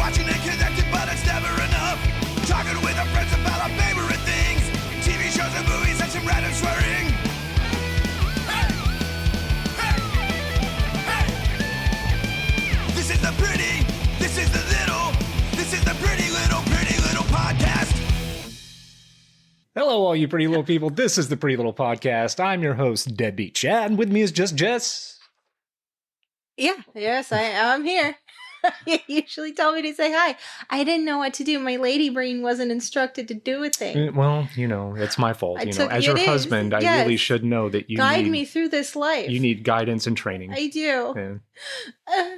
Watching and connected, but it's never enough. Talking with our friends about our favorite things. TV shows and movies and some random swearing. Hey! Hey! Hey! This is the pretty, this is the little, this is the pretty little podcast. Hello, all you pretty little people. This is the Pretty Little Podcast. I'm your host, Deadbeat Chad, and with me is just Jess. Yes, I'm here. You usually tell me to say hi. I didn't know what to do. My lady brain wasn't instructed to do a thing. Well, it's my fault. As your husband, I really should know that you guide me through this life. You need guidance and training. I do. Yeah.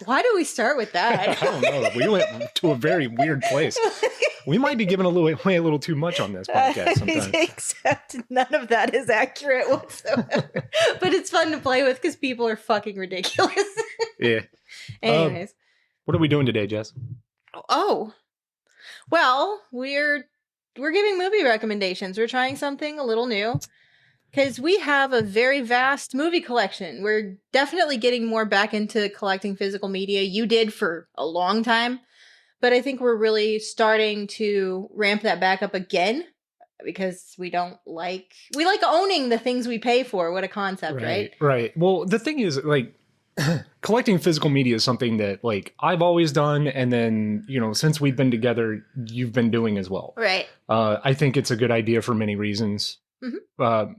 Why do we start with that? I don't know. We went to a very weird place. We might be giving away a little too much on this podcast sometimes. Except none of that is accurate whatsoever. But it's fun to play with because people are fucking ridiculous. Yeah. Anyways. What are we doing today, Jess? Oh. Well, we're giving movie recommendations. We're trying something a little new. Because we have a very vast movie collection. We're definitely getting more back into collecting physical media. You did for a long time. But I think we're really starting to ramp that back up again. Because we like owning the things we pay for. What a concept, right? Right. Well, the thing is, collecting physical media is something that, I've always done. And then, since we've been together, you've been doing as well. Right. I think it's a good idea for many reasons. Mm-hmm.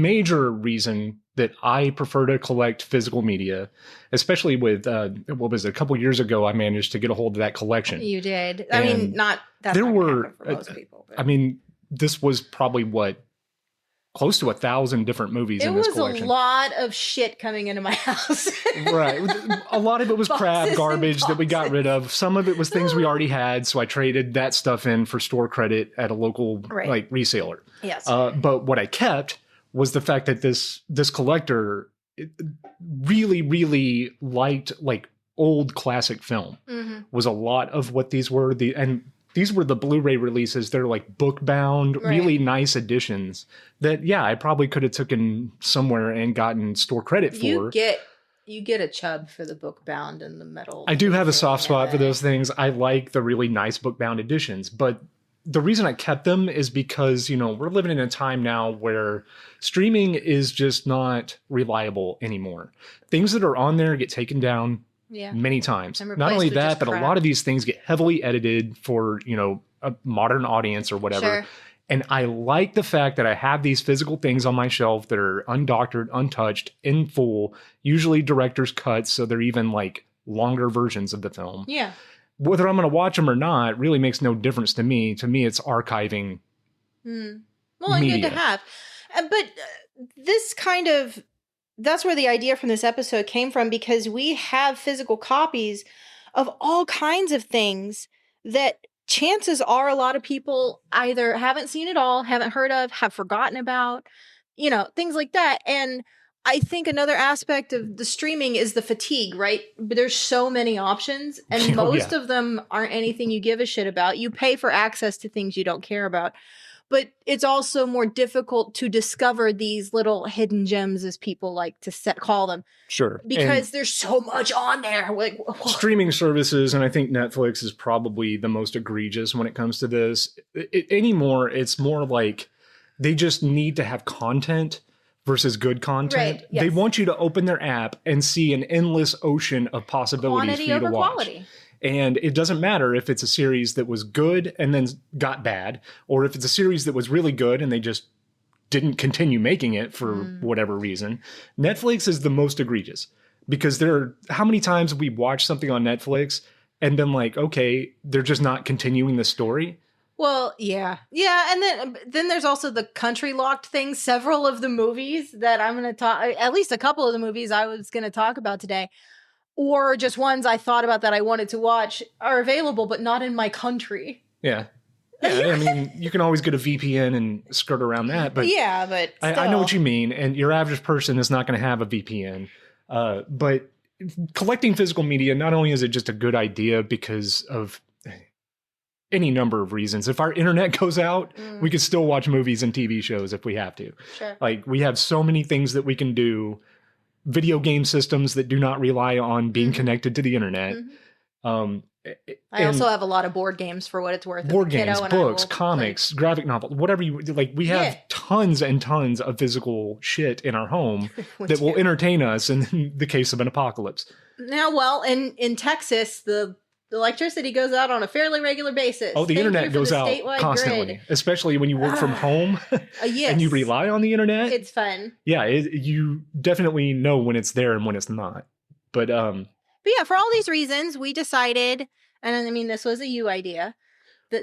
Major reason that I prefer to collect physical media, especially with what was it, a couple years ago, I managed to get a hold of that collection. You did. And I mean, that's there not were for most people. But. I mean, this was probably close to 1,000 different movies in this collection. It was a lot of shit coming into my house. Right. A lot of it was crap garbage that we got rid of. Some of it was things we already had, so I traded that stuff in for store credit at a local reseller. Yes. But what I kept was the fact that this collector really, really liked old classic film. Mm-hmm. Was a lot of what these were. These were the Blu-ray releases. They're book bound, really nice editions that, I probably could have taken somewhere and gotten store credit for. You get a chub for the book bound and the metal. I do have a soft spot for those things. I like the really nice book bound editions, but the reason I kept them is because, we're living in a time now where streaming is just not reliable anymore. Things that are on there get taken down many times. Not only that, but a lot of these things get heavily edited for, a modern audience or whatever. Sure. And I like the fact that I have these physical things on my shelf that are undoctored, untouched, in full, usually director's cuts. So they're even longer versions of the film. Yeah. Whether I'm going to watch them or not really makes no difference to me. To me, it's archiving. Well, and good to have. But that's where the idea from this episode came from, because we have physical copies of all kinds of things that chances are a lot of people either haven't seen at all, haven't heard of, have forgotten about, things like that. And I think another aspect of the streaming is the fatigue, right? But there's so many options, and most of them aren't anything you give a shit about. You pay for access to things you don't care about. But it's also more difficult to discover these little hidden gems, as people like to call them. Sure. Because there's so much on there. Streaming services, and I think Netflix is probably the most egregious when it comes to this. Anymore, it's more like they just need to have content versus good content. Right, yes. They want you to open their app and see an endless ocean of possibilities for you to watch. Quality. And it doesn't matter if it's a series that was good and then got bad, or if it's a series that was really good and they just didn't continue making it for whatever reason. Netflix is the most egregious, because how many times have we watched something on Netflix and been like, okay, they're just not continuing the story? Well, yeah. Yeah, and then there's also the country locked thing. Several of the movies that I'm going to talk, at least a couple of the movies I was going to talk about today, or just ones I thought about that I wanted to watch, are available, but not in my country. Yeah. Yeah, I mean, you can always get a VPN and skirt around that, but I know what you mean. And your average person is not going to have a VPN. But collecting physical media, not only is it just a good idea because of any number of reasons. If our internet goes out, we could still watch movies and TV shows if we have to. Sure. We have so many things that we can do. Video game systems that do not rely on being connected to the internet. I also have a lot of board games for what it's worth. as a board kiddo, games, and I will books, play- comics, graphic novels, whatever you like. We have Yeah. tons and tons of physical shit in our home We that will do. entertain us in the case of an apocalypse. Now, well, in Texas, the electricity goes out on a fairly regular basis. Oh, the Thank you internet for goes the out statewide constantly, grid. especially when you work from home Yes. and you rely on the internet. It's fun. Yeah, you definitely know when it's there and when it's not. But But yeah, for all these reasons, we decided, and I mean, this was a you idea,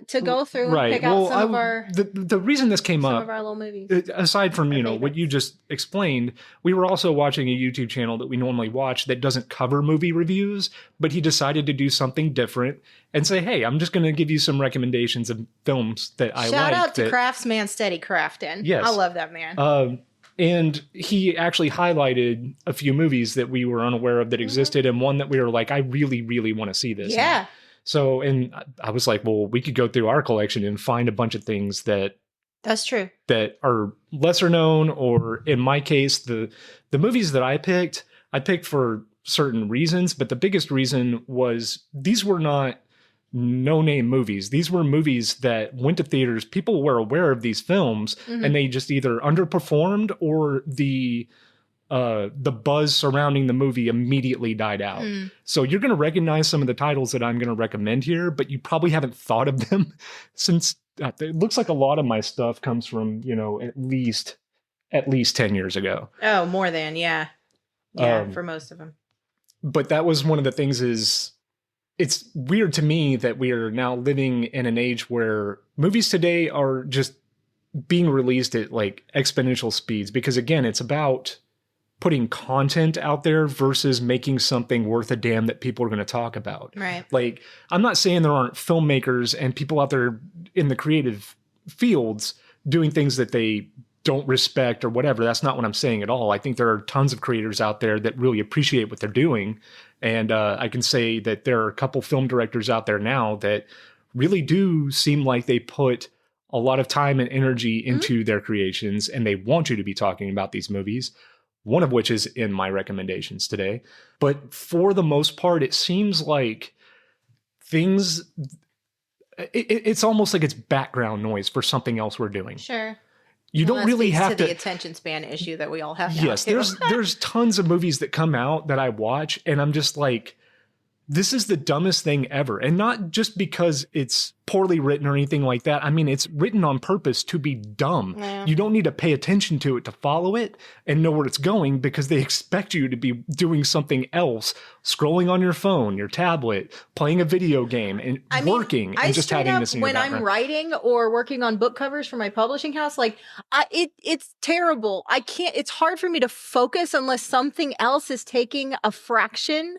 to go through and pick out some of our the reason this came some up, of our little movies. aside from Our what you favorites. just explained, we were also watching a YouTube channel that we normally watch that doesn't cover movie reviews, but he decided to do something different and say, hey, I'm just going to give you some recommendations of films that I like. Shout out to that, Craftsman Steady Craftin'. Yes. I love that man. and he actually highlighted a few movies that we were unaware of that existed, and one that we were like, I really, really want to see this. yeah. So, and I was like, well, we could go through our collection and find a bunch of things that That's true. are lesser known, or in my case, the movies that I picked for certain reasons, but the biggest reason was these were not no-name movies. These were movies that went to theaters. People were aware of these films, and they just either underperformed or the buzz surrounding the movie immediately died out. So you're going to recognize some of the titles that I'm going to recommend here, but you probably haven't thought of them since it looks like a lot of my stuff comes from, at least 10 years ago. Oh, more than, yeah. Yeah, for most of them. But that was one of the things is it's weird to me that we are now living in an age where movies today are just being released at like exponential speeds, because again, it's about putting content out there versus making something worth a damn that people are going to talk about. Right. Like, I'm not saying there aren't filmmakers and people out there in the creative fields doing things that they don't respect or whatever. That's not what I'm saying at all. I think there are tons of creators out there that really appreciate what they're doing. And I can say that there are a couple film directors out there now that really do seem like they put a lot of time and energy into their creations, and they want you to be talking about these movies. One of which is in my recommendations today. But for the most part, it seems like it's almost like it's background noise for something else we're doing. Sure. You Well, don't that really speaks have to the attention span issue that we all have now. Yes, too. there's tons of movies that come out that I watch, and I'm just like, this is the dumbest thing ever. And not just because it's poorly written or anything like that. I mean, it's written on purpose to be dumb. Yeah. You don't need to pay attention to it to follow it and know where it's going, because they expect you to be doing something else, scrolling on your phone, your tablet, playing a video game, and working, and just straight having up, this in your when I'm background. writing or working on book covers for my publishing house, like it's terrible. I can't. It's hard for me to focus unless something else is taking a fraction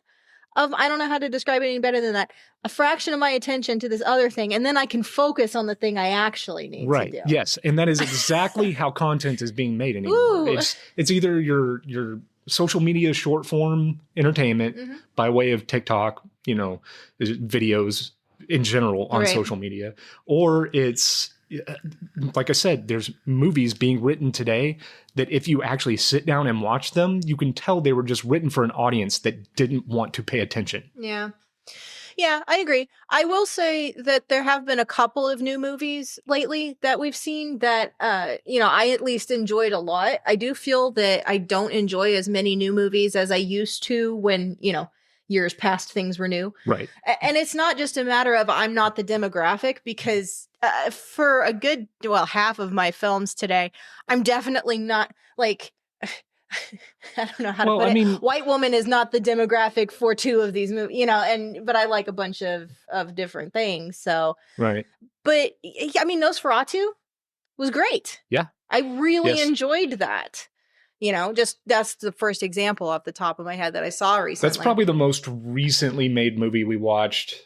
of, I don't know how to describe it any better than that, a fraction of my attention to this other thing, and then I can focus on the thing I actually need Right. to do. Yes, and that is exactly how content is being made anymore. Ooh. It's either your social media short form entertainment by way of TikTok, videos in general on Right. social media, or it's like I said, there's movies being written today that if you actually sit down and watch them, you can tell they were just written for an audience that didn't want to pay attention. Yeah. Yeah, I agree. I will say that there have been a couple of new movies lately that we've seen that, I at least enjoyed a lot. I do feel that I don't enjoy as many new movies as I used to when, years past things were new. Right. And it's not just a matter of I'm not the demographic, because for a good, half of my films today, I'm definitely not like, I don't know how to put it. White woman is not the demographic for two of these movies, but I like a bunch of different things. So, right. But I mean, Nosferatu was great. Yeah. I really Yes. enjoyed that. Just that's the first example off the top of my head that I saw recently. That's probably the most recently made movie we watched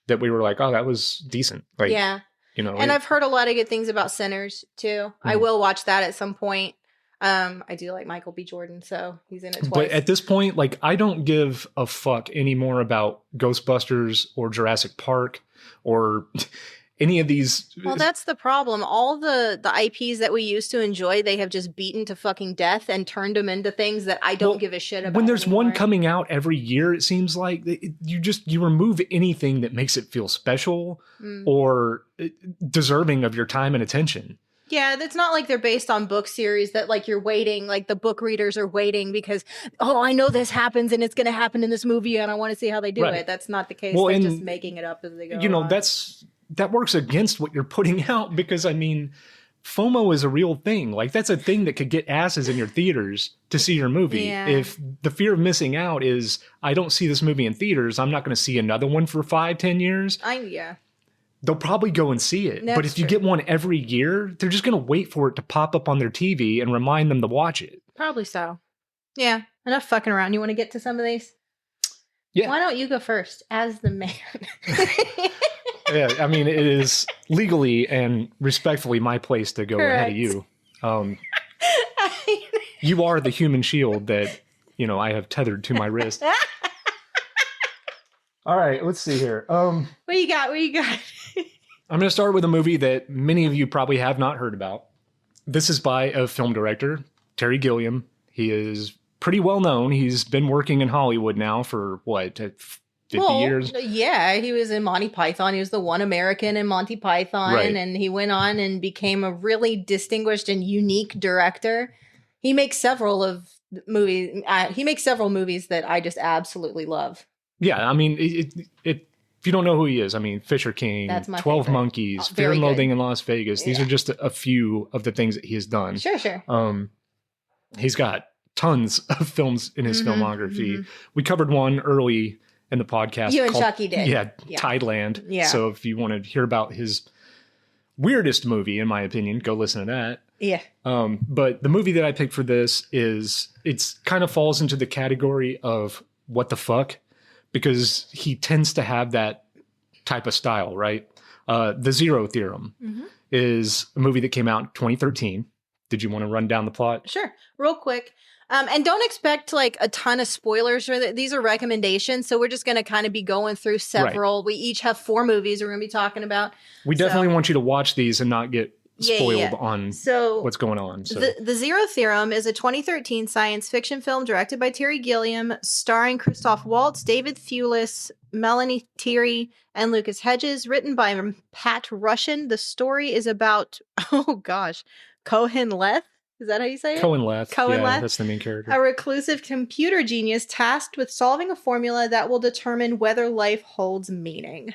that we were like, oh, that was decent. Like, yeah. And I've heard a lot of good things about Sinners too. I will watch that at some point. I do like Michael B. Jordan, so he's in it twice. But at this point, like, I don't give a fuck anymore about Ghostbusters or Jurassic Park or any of these. Well, that's the problem. All the IPs that we used to enjoy, they have just beaten to fucking death and turned them into things that I don't give a shit about. When there's anymore. one coming out every year, it seems like you remove anything that makes it feel special or deserving of your time and attention. Yeah, it's not like they're based on book series that like you're waiting, like the book readers are waiting because, oh, I know this happens and it's going to happen in this movie and I want to see how they do it. That's not the case. Well, they're just making it up as they go. On. That works against what you're putting out because, I mean, FOMO is a real thing. Like, that's a thing that could get asses in your theaters to see your movie. Yeah. If the fear of missing out is, I don't see this movie in theaters, I'm not going to see another one for 5-10 years. They'll probably go and see it. That's but if you get one every year, they're just going to wait for it to pop up on their TV and remind them to watch it. Probably so. Yeah. Enough fucking around. You want to get to some of these? Yeah. Why don't you go first as the man? Yeah, I mean, it is legally and respectfully my place to go ahead of you. You are the human shield that, I have tethered to my wrist. All right, let's see here. What you got? I'm going to start with a movie that many of you probably have not heard about. This is by a film director, Terry Gilliam. He is pretty well known. He's been working in Hollywood now for, 50 years? Yeah, he was in Monty Python. He was the one American in Monty Python. Right. And he went on and became a really distinguished and unique director. He makes several movies that I just absolutely love. Yeah, I mean, if you don't know who he is, I mean, Fisher King, That's my 12 favorite. Monkeys, Fear and Loathing in Las Vegas. These are just a few of the things that he has done. Sure. He's got tons of films in his filmography. We covered one early in the podcast. You and Chucky did. Yeah, Tideland. Yeah. So if you want to hear about his weirdest movie, in my opinion, go listen to that. Yeah. But the movie that I picked for this it's kind of falls into the category of what the fuck, because he tends to have that type of style, right? The Zero Theorem is a movie that came out in 2013. Did you want to run down the plot? Sure. Real quick. And don't expect like a ton of spoilers. These are recommendations. So we're just going to kind of be going through several. Right. We each have 4 movies we're going to be talking about. We definitely want you to watch these and not get spoiled on what's going on. So. The Zero Theorem is a 2013 science fiction film directed by Terry Gilliam, starring Christoph Waltz, David Thewlis, Melanie Thierry, and Lucas Hedges, written by Pat Russian. The story is about, Cohen Leth. Is that how you say it? Cohen Leth. Leth. That's the main character. A reclusive computer genius tasked with solving a formula that will determine whether life holds meaning.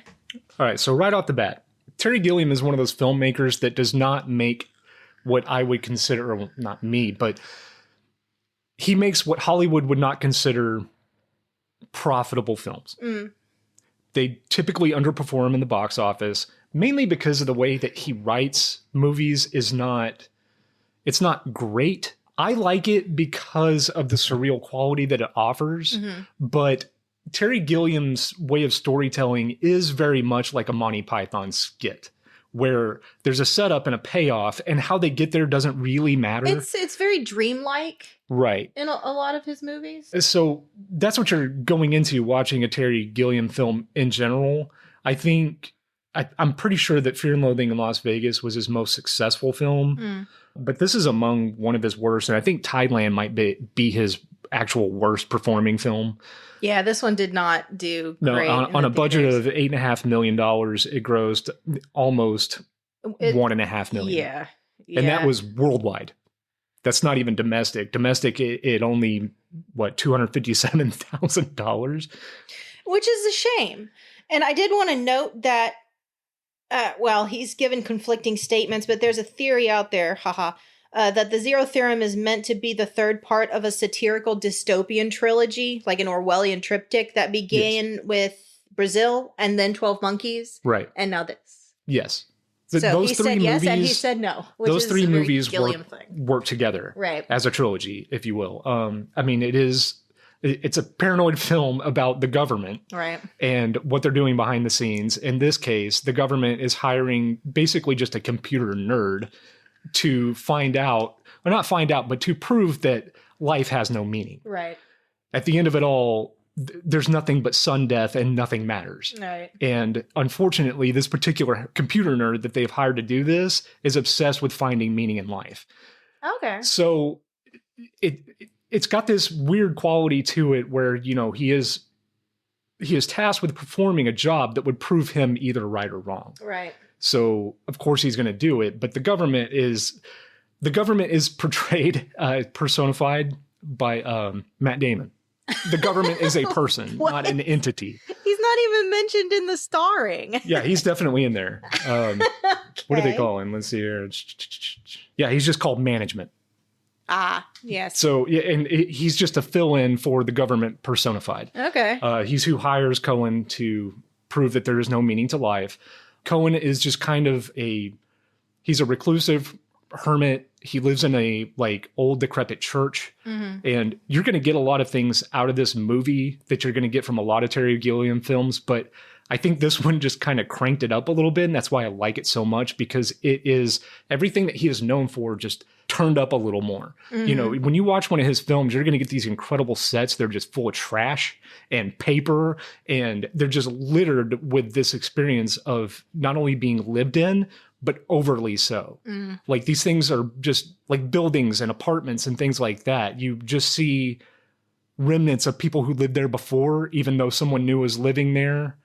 All right, so right off the bat, Terry Gilliam is one of those filmmakers that does not make what I would consider, well, not me, but he makes what Hollywood would not consider profitable films. They typically underperform in the box office, mainly because of the way that he writes movies it's not great. I like it because of the surreal quality that it offers, but Terry Gilliam's way of storytelling is very much like a Monty Python skit, where there's a setup and a payoff, and how they get there doesn't really matter. It's very dreamlike, right? In a lot of his movies. So that's what you're going into watching a Terry Gilliam film in general. I think I'm pretty sure that Fear and Loathing in Las Vegas was his most successful film, but this is among one of his worst, and I think Tideland might be his actual worst performing film. Yeah, this one did not do great. No, on a budget of $8.5 million, it grossed almost $1.5 million. Yeah. And that was worldwide. That's not even domestic. Domestic, it only, $257,000? Which is a shame. And I did want to note that, he's given conflicting statements, but there's a theory out there, that the Zero Theorem is meant to be the third part of a satirical dystopian trilogy, like an Orwellian triptych that began with Brazil and then 12 Monkeys. Right. And now this. Yes. So those he three said movies, yes and he said no. Those 3 movies work together, right, as a trilogy, if you will. I mean, it's a paranoid film about the government, right, and what they're doing behind the scenes. In this case, the government is hiring basically just a computer nerd to but to prove that life has no meaning. Right. At the end of it all, there's nothing but sun death and nothing matters. Right. And unfortunately, this particular computer nerd that they've hired to do this is obsessed with finding meaning in life. Okay. So it's got this weird quality to it where, you know, he is tasked with performing a job that would prove him either right or wrong. Right. So of course he's going to do it, but the government is portrayed, personified by Matt Damon. The government is a person, not an entity. He's not even mentioned in the starring. Yeah, he's definitely in there. What do they call him? Let's see here. Yeah, he's just called management. Ah, yes. So, yeah, and he's just a fill-in for the government personified. Okay. He's who hires Cohen to prove that there is no meaning to life. Cohen is just kind of he's a reclusive hermit. He lives in a like old decrepit church, and you're going to get a lot of things out of this movie that you're going to get from a lot of Terry Gilliam films. But I think this one just kind of cranked it up a little bit. And that's why I like it so much, because it is everything that he is known for just turned up a little more. You know, when you watch one of his films, you're going to get these incredible sets. They're just full of trash and paper, and they're just littered with this experience of not only being lived in, but overly so. Like these things are just like buildings and apartments and things like that. You just see remnants of people who lived there before, even though someone new was living there.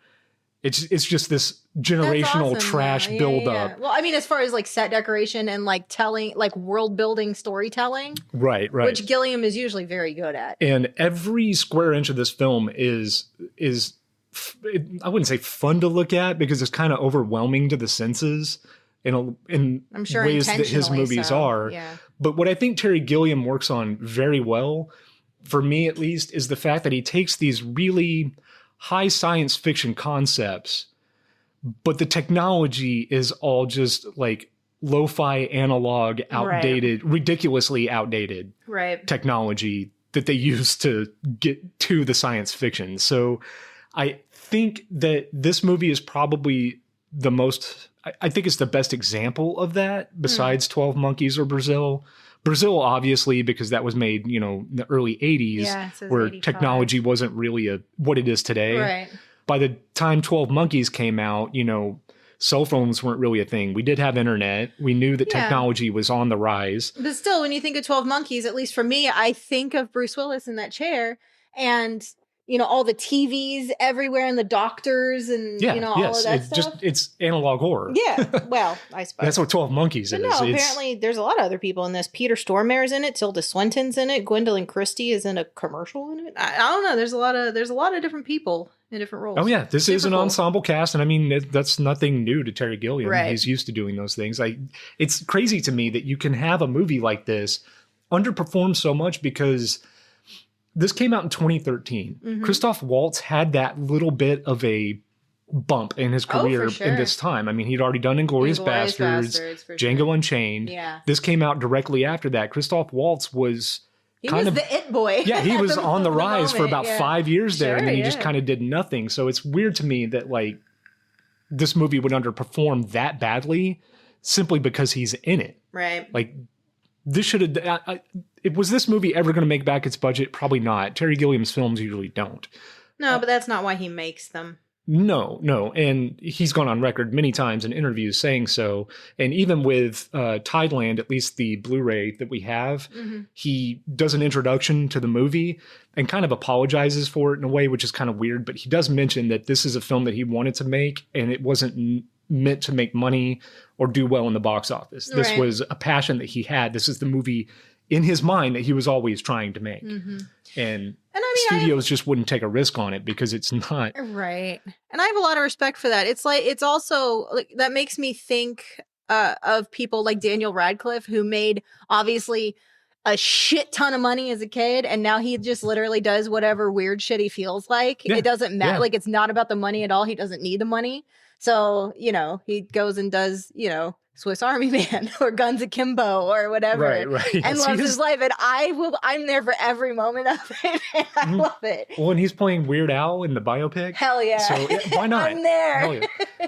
It's just this generational trash buildup. Well, I mean, as far as like set decoration and like telling, like world building storytelling. Right. Which Gilliam is usually very good at. And every square inch of this film is I wouldn't say fun to look at, because it's kind of overwhelming to the senses in I'm sure ways that his movies are. Yeah. But what I think Terry Gilliam works on very well, for me at least, is the fact that he takes these really high science fiction concepts, but the technology is all just like lo-fi analog, outdated, ridiculously outdated technology that they use to get to the science fiction. So I think that this movie is probably the most, I think it's the best example of that, besides 12 Monkeys or Brazil. Brazil, obviously, because that was made, you know, in the early 80s, where 85. Technology wasn't really what it is today. Right. By the time 12 Monkeys came out, you know, cell phones weren't really a thing. We did have internet. We knew that technology was on the rise. But still, when you think of 12 Monkeys, at least for me, I think of Bruce Willis in that chair and, you know, all the TVs everywhere and the doctors and, you know, all of that stuff. It's analog horror. Yeah. Well, I suppose. That's what 12 Monkeys is. No, apparently there's a lot of other people in this. Peter Stormare's in it. Tilda Swinton's in it. Gwendolyn Christie is in a commercial in it. I don't know. There's a lot of different people in different roles. Oh yeah. This is an ensemble cast. And I mean, that's nothing new to Terry Gilliam. Right. He's used to doing those things. It's crazy to me that you can have a movie like this underperform so much, because this came out in 2013. Christoph Waltz had that little bit of a bump in his career in this time. I mean, he'd already done Inglourious Basterds, Django Unchained. Yeah. This came out directly after that. Christoph Waltz was the it boy. Yeah, he was on the rise for about 5 years there, and then he just kind of did nothing. So it's weird to me that like this movie would underperform that badly simply because he's in it. Right. Like, this should have. Was this movie ever going to make back its budget? Probably not. Terry Gilliam's films usually don't. No, but that's not why he makes them. No. And he's gone on record many times in interviews saying so. And even with Tideland, at least the Blu-ray that we have, he does an introduction to the movie and kind of apologizes for it in a way, which is kind of weird. But he does mention that this is a film that he wanted to make, and it wasn't meant to make money or do well in the box office. This was a passion that he had. This is the movie in his mind that he was always trying to make. And I mean, studios just wouldn't take a risk on it because it's not. Right. And I have a lot of respect for that. It's like, it's also like, that makes me think of people like Daniel Radcliffe, who made obviously a shit ton of money as a kid, and now he just literally does whatever weird shit he feels like. It doesn't matter. Like, it's not about the money at all. He doesn't need the money. So, you know, he goes and does, you know, Swiss Army Man or Guns Akimbo or whatever. Right. And loves his life. And I'm there for every moment of it. I love it. Well, and he's playing Weird Al in the biopic. Hell yeah. So why not? I'm there. Hell yeah.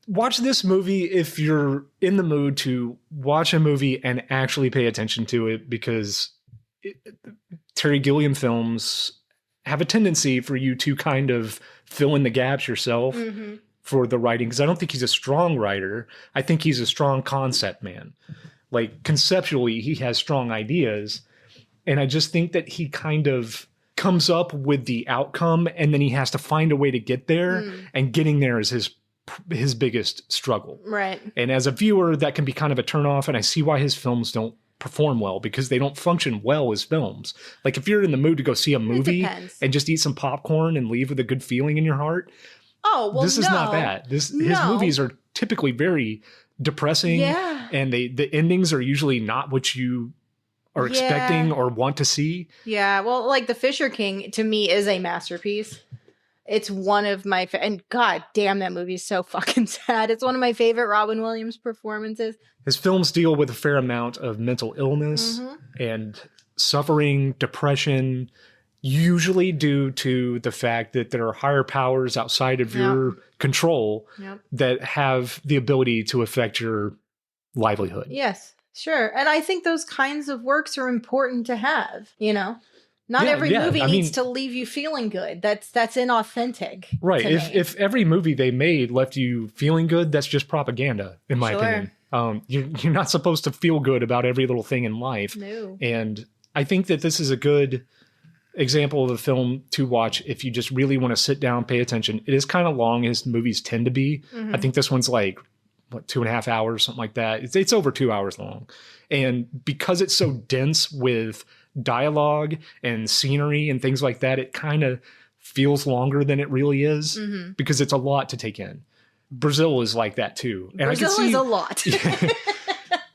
Watch this movie if you're in the mood to watch a movie and actually pay attention to it, because Terry Gilliam films have a tendency for you to kind of fill in the gaps yourself for the writing, because I don't think he's a strong writer. I think he's a strong concept man. Like, conceptually, he has strong ideas. And I just think that he kind of comes up with the outcome, and then he has to find a way to get there, and getting there is his biggest struggle. Right. And as a viewer, that can be kind of a turnoff, and I see why his films don't perform well, because they don't function well as films. Like, if you're in the mood to go see a movie and just eat some popcorn and leave with a good feeling in your heart, this is not that. His movies are typically very depressing, and the endings are usually not what you are expecting or want to see. Yeah, well, like The Fisher King to me is a masterpiece. It's one of my and god damn, that movie is so fucking sad. It's one of my favorite Robin Williams performances. His films deal with a fair amount of mental illness and suffering, depression, usually due to the fact that there are higher powers outside of your control that have the ability to affect your livelihood. Yes, sure. And I think those kinds of works are important to have, you know? Not every movie needs to leave you feeling good. That's inauthentic. Right. If every movie they made left you feeling good, that's just propaganda, in my opinion. You're not supposed to feel good about every little thing in life. No. And I think that this is a good example of a film to watch if you just really want to sit down, pay attention. It is kind of long, as movies tend to be. I think this one's like, 2.5 hours, something like that. It's over 2 hours long. And because it's so dense with dialogue and scenery and things like that, it kind of feels longer than it really is because it's a lot to take in. Brazil is like that too. And Brazil is a lot.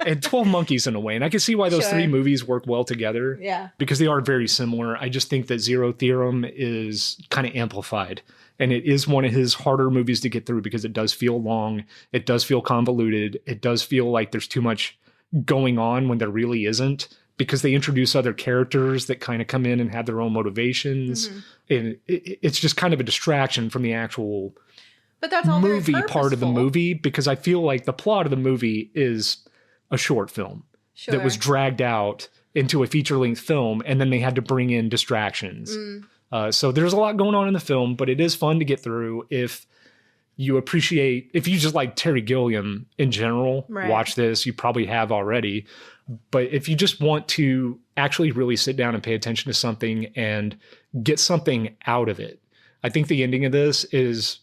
And 12 Monkeys in a way. And I can see why those three movies work well together. Yeah. Because they are very similar. I just think that Zero Theorem is kind of amplified. And it is one of his harder movies to get through because it does feel long. It does feel convoluted. It does feel like there's too much going on when there really isn't, because they introduce other characters that kind of come in and have their own motivations. And it's just kind of a distraction from the actual movie part of the movie, because I feel like the plot of the movie is a short film that was dragged out into a feature-length film, and then they had to bring in distractions. So there's a lot going on in the film, but it is fun to get through if you just like Terry Gilliam in general. Watch this. You probably have already. But if you just want to actually really sit down and pay attention to something and get something out of it, I think the ending of this is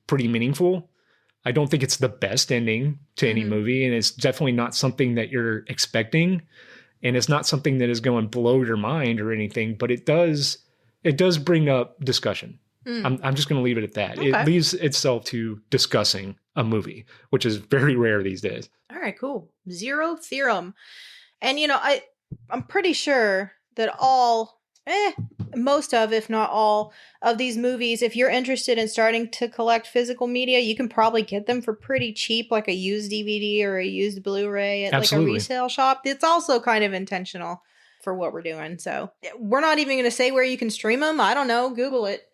pretty meaningful. I don't think it's the best ending to any movie, and it's definitely not something that you're expecting, and it's not something that is going to blow your mind or anything, but it does bring up discussion. I'm just going to leave it at that. Okay. It leaves itself to discussing a movie, which is very rare these days. All right, cool. Zero Theorem. And, I'm pretty sure that most of, if not all, of these movies, if you're interested in starting to collect physical media, you can probably get them for pretty cheap, like a used DVD or a used Blu-ray at like a resale shop. It's also kind of intentional for what we're doing. So we're not even going to say where you can stream them. I don't know. Google it.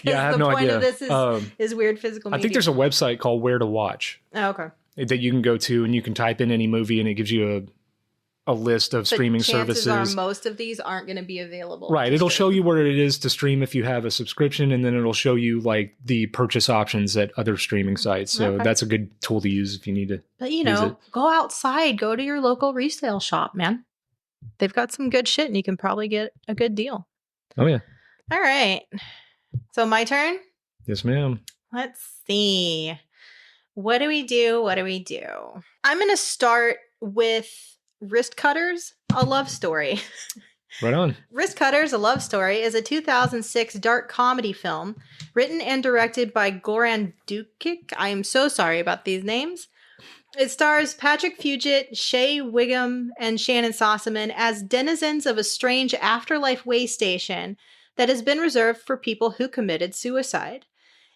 Yeah, I have no idea. The point of this is weird physical media. I think there's a website called Where to Watch. Oh, okay. That you can go to, and you can type in any movie, and it gives you a list of streaming services. Chances are most of these aren't going to be available. Right. It'll show you where it is to stream if you have a subscription, and then it'll show you like the purchase options at other streaming sites. So that's a good tool to use if you need to. But go outside, go to your local resale shop, man. They've got some good shit, and you can probably get a good deal. Oh, yeah. All right. So my turn? Yes, ma'am. Let's see. What do we do? I'm going to start with Wrist Cutters, a love story. Right on. Wrist Cutters, a love story is a 2006 dark comedy film written and directed by Goran Dukic. I am so sorry about these names. It stars Patrick Fugit, Shea Wiggum, and Shannon Sossaman as denizens of a strange afterlife way station that has been reserved for people who committed suicide.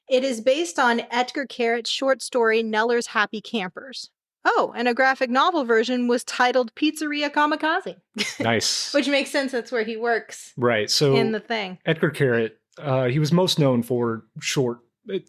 It is based on Edgar Carrett's short story Neller's Happy Campers. Oh, and a graphic novel version was titled Pizzeria Kamikaze. Nice. Which makes sense. That's where he works. Right. So in the thing. Edgar Carrett, he was most known for short,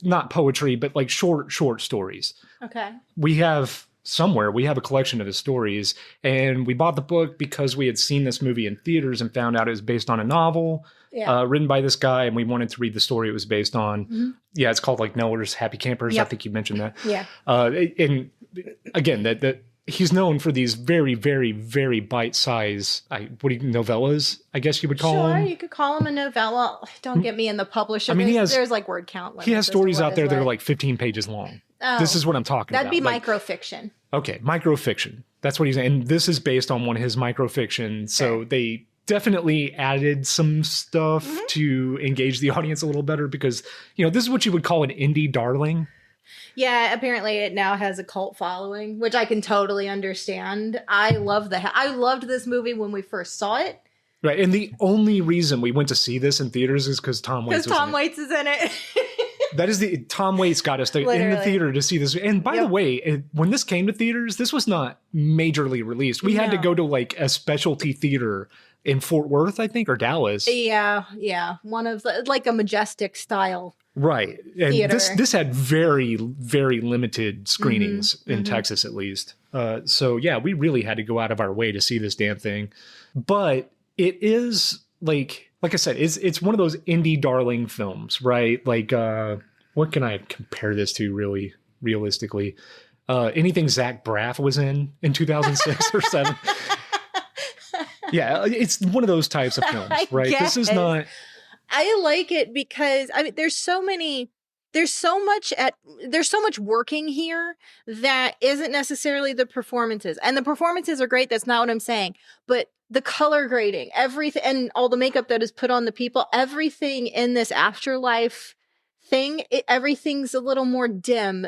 not poetry, but like short stories. Okay. We have somewhere. We have a collection of his stories, and we bought the book because we had seen this movie in theaters and found out it was based on a novel written by this guy, and we wanted to read the story it was based on. Mm-hmm. Yeah, it's called like Neller's Happy Campers. Yep. I think you mentioned that. Yeah. And again, that he's known for these very, very, very bite-sized, novellas, I guess you would call them. Sure, you could call them a novella. Don't get me in the publisher. I mean, there's like word count. He has stories out there that are like 15 pages long. Oh, this is what I'm talking about. That'd be like, microfiction. Okay, microfiction. That's what he's saying. And this is based on one of his microfiction. So they definitely added some stuff to engage the audience a little better because, this is what you would call an indie darling. Yeah, apparently it now has a cult following, which I can totally understand. I loved this movie when we first saw it. Right, and the only reason we went to see this in theaters is because Tom Waits is in it. That is Tom Waits got us in the theater to see this. And by the way, when this came to theaters, this was not majorly released. We had to go to like a specialty theater in Fort Worth, I think, or Dallas. Yeah. One of like a Majestic style. Right. And theater. This had very, very limited screenings in Texas, at least. So yeah, we really had to go out of our way to see this damn thing. But it is like I said, it's one of those indie darling films, right? Like, what can I compare this to really realistically? Anything Zach Braff was in 2006 or 7. Yeah, it's one of those types of films, right? This is not... I like it because there's so much working here that isn't necessarily the performances. And the performances are great, that's not what I'm saying. But the color grading, everything, and all the makeup that is put on the people, everything in this afterlife thing, everything's a little more dim.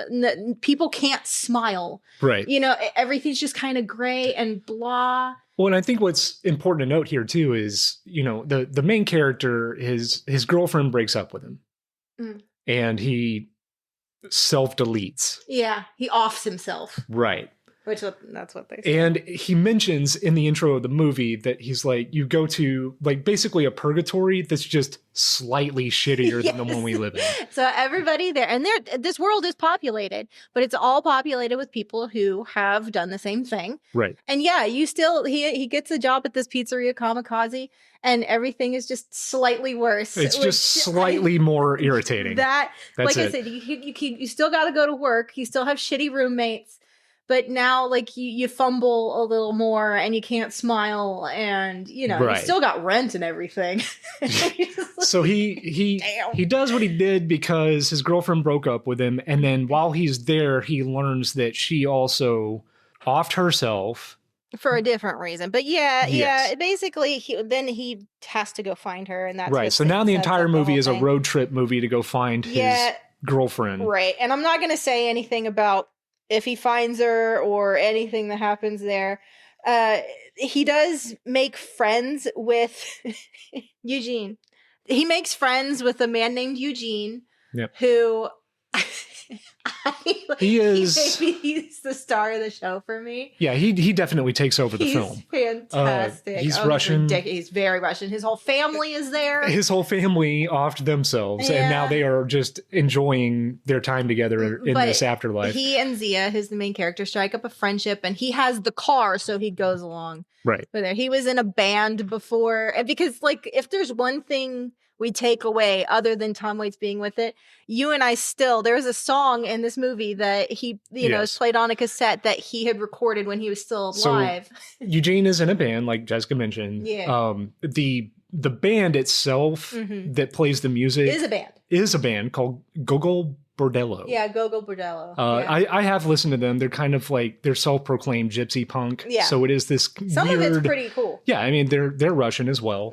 People can't smile. Right. Everything's just kind of gray and blah. Well, and I think what's important to note here too is, the main character, his girlfriend breaks up with him. And he self-deletes. Yeah, he offs himself. Right. That's what they say. And he mentions in the intro of the movie that he's like, you go to like basically a purgatory that's just slightly shittier than the one we live in. So everybody there, and this world is populated, but it's all populated with people who have done the same thing. Right. And yeah, he gets a job at this pizzeria Kamikaze, and everything is just slightly worse. It's just slightly more irritating. That's like I said, you still got to go to work. You still have shitty roommates. But now, like, you fumble a little more and you can't smile and, you still got rent and everything. So he does what he did because his girlfriend broke up with him. And then while he's there, he learns that she also offed herself. For a different reason. But basically, he has to go find her. And that's right. So now the entire movie is a road trip movie to go find his girlfriend. Right. And I'm not going to say anything about if he finds her or anything that happens there. He does make friends with Eugene. He makes friends with a man named Eugene who he's the star of the show for me. Yeah, he definitely takes over the film. Fantastic. He's Russian. He's very Russian. His whole family is there. His whole family offed themselves, and now they are just enjoying their time together in this afterlife. He and Zia, who's the main character, strike up a friendship, and he has the car, so he goes along. Right. With her. He was in a band before, because like if there's one thing we take away other than Tom Waits being with it, you and I there's a song in this movie that he is played on a cassette that he had recorded when he was still alive. So Eugene is in a band, like Jessica mentioned. Yeah. The band itself that plays the music is a band called Gogol Bordello. Yeah, Gogol Bordello. I have listened to them. They're kind of like, they're self-proclaimed gypsy punk. Yeah. So it is this Some weird, of it's pretty cool. Yeah, I mean, they're Russian as well.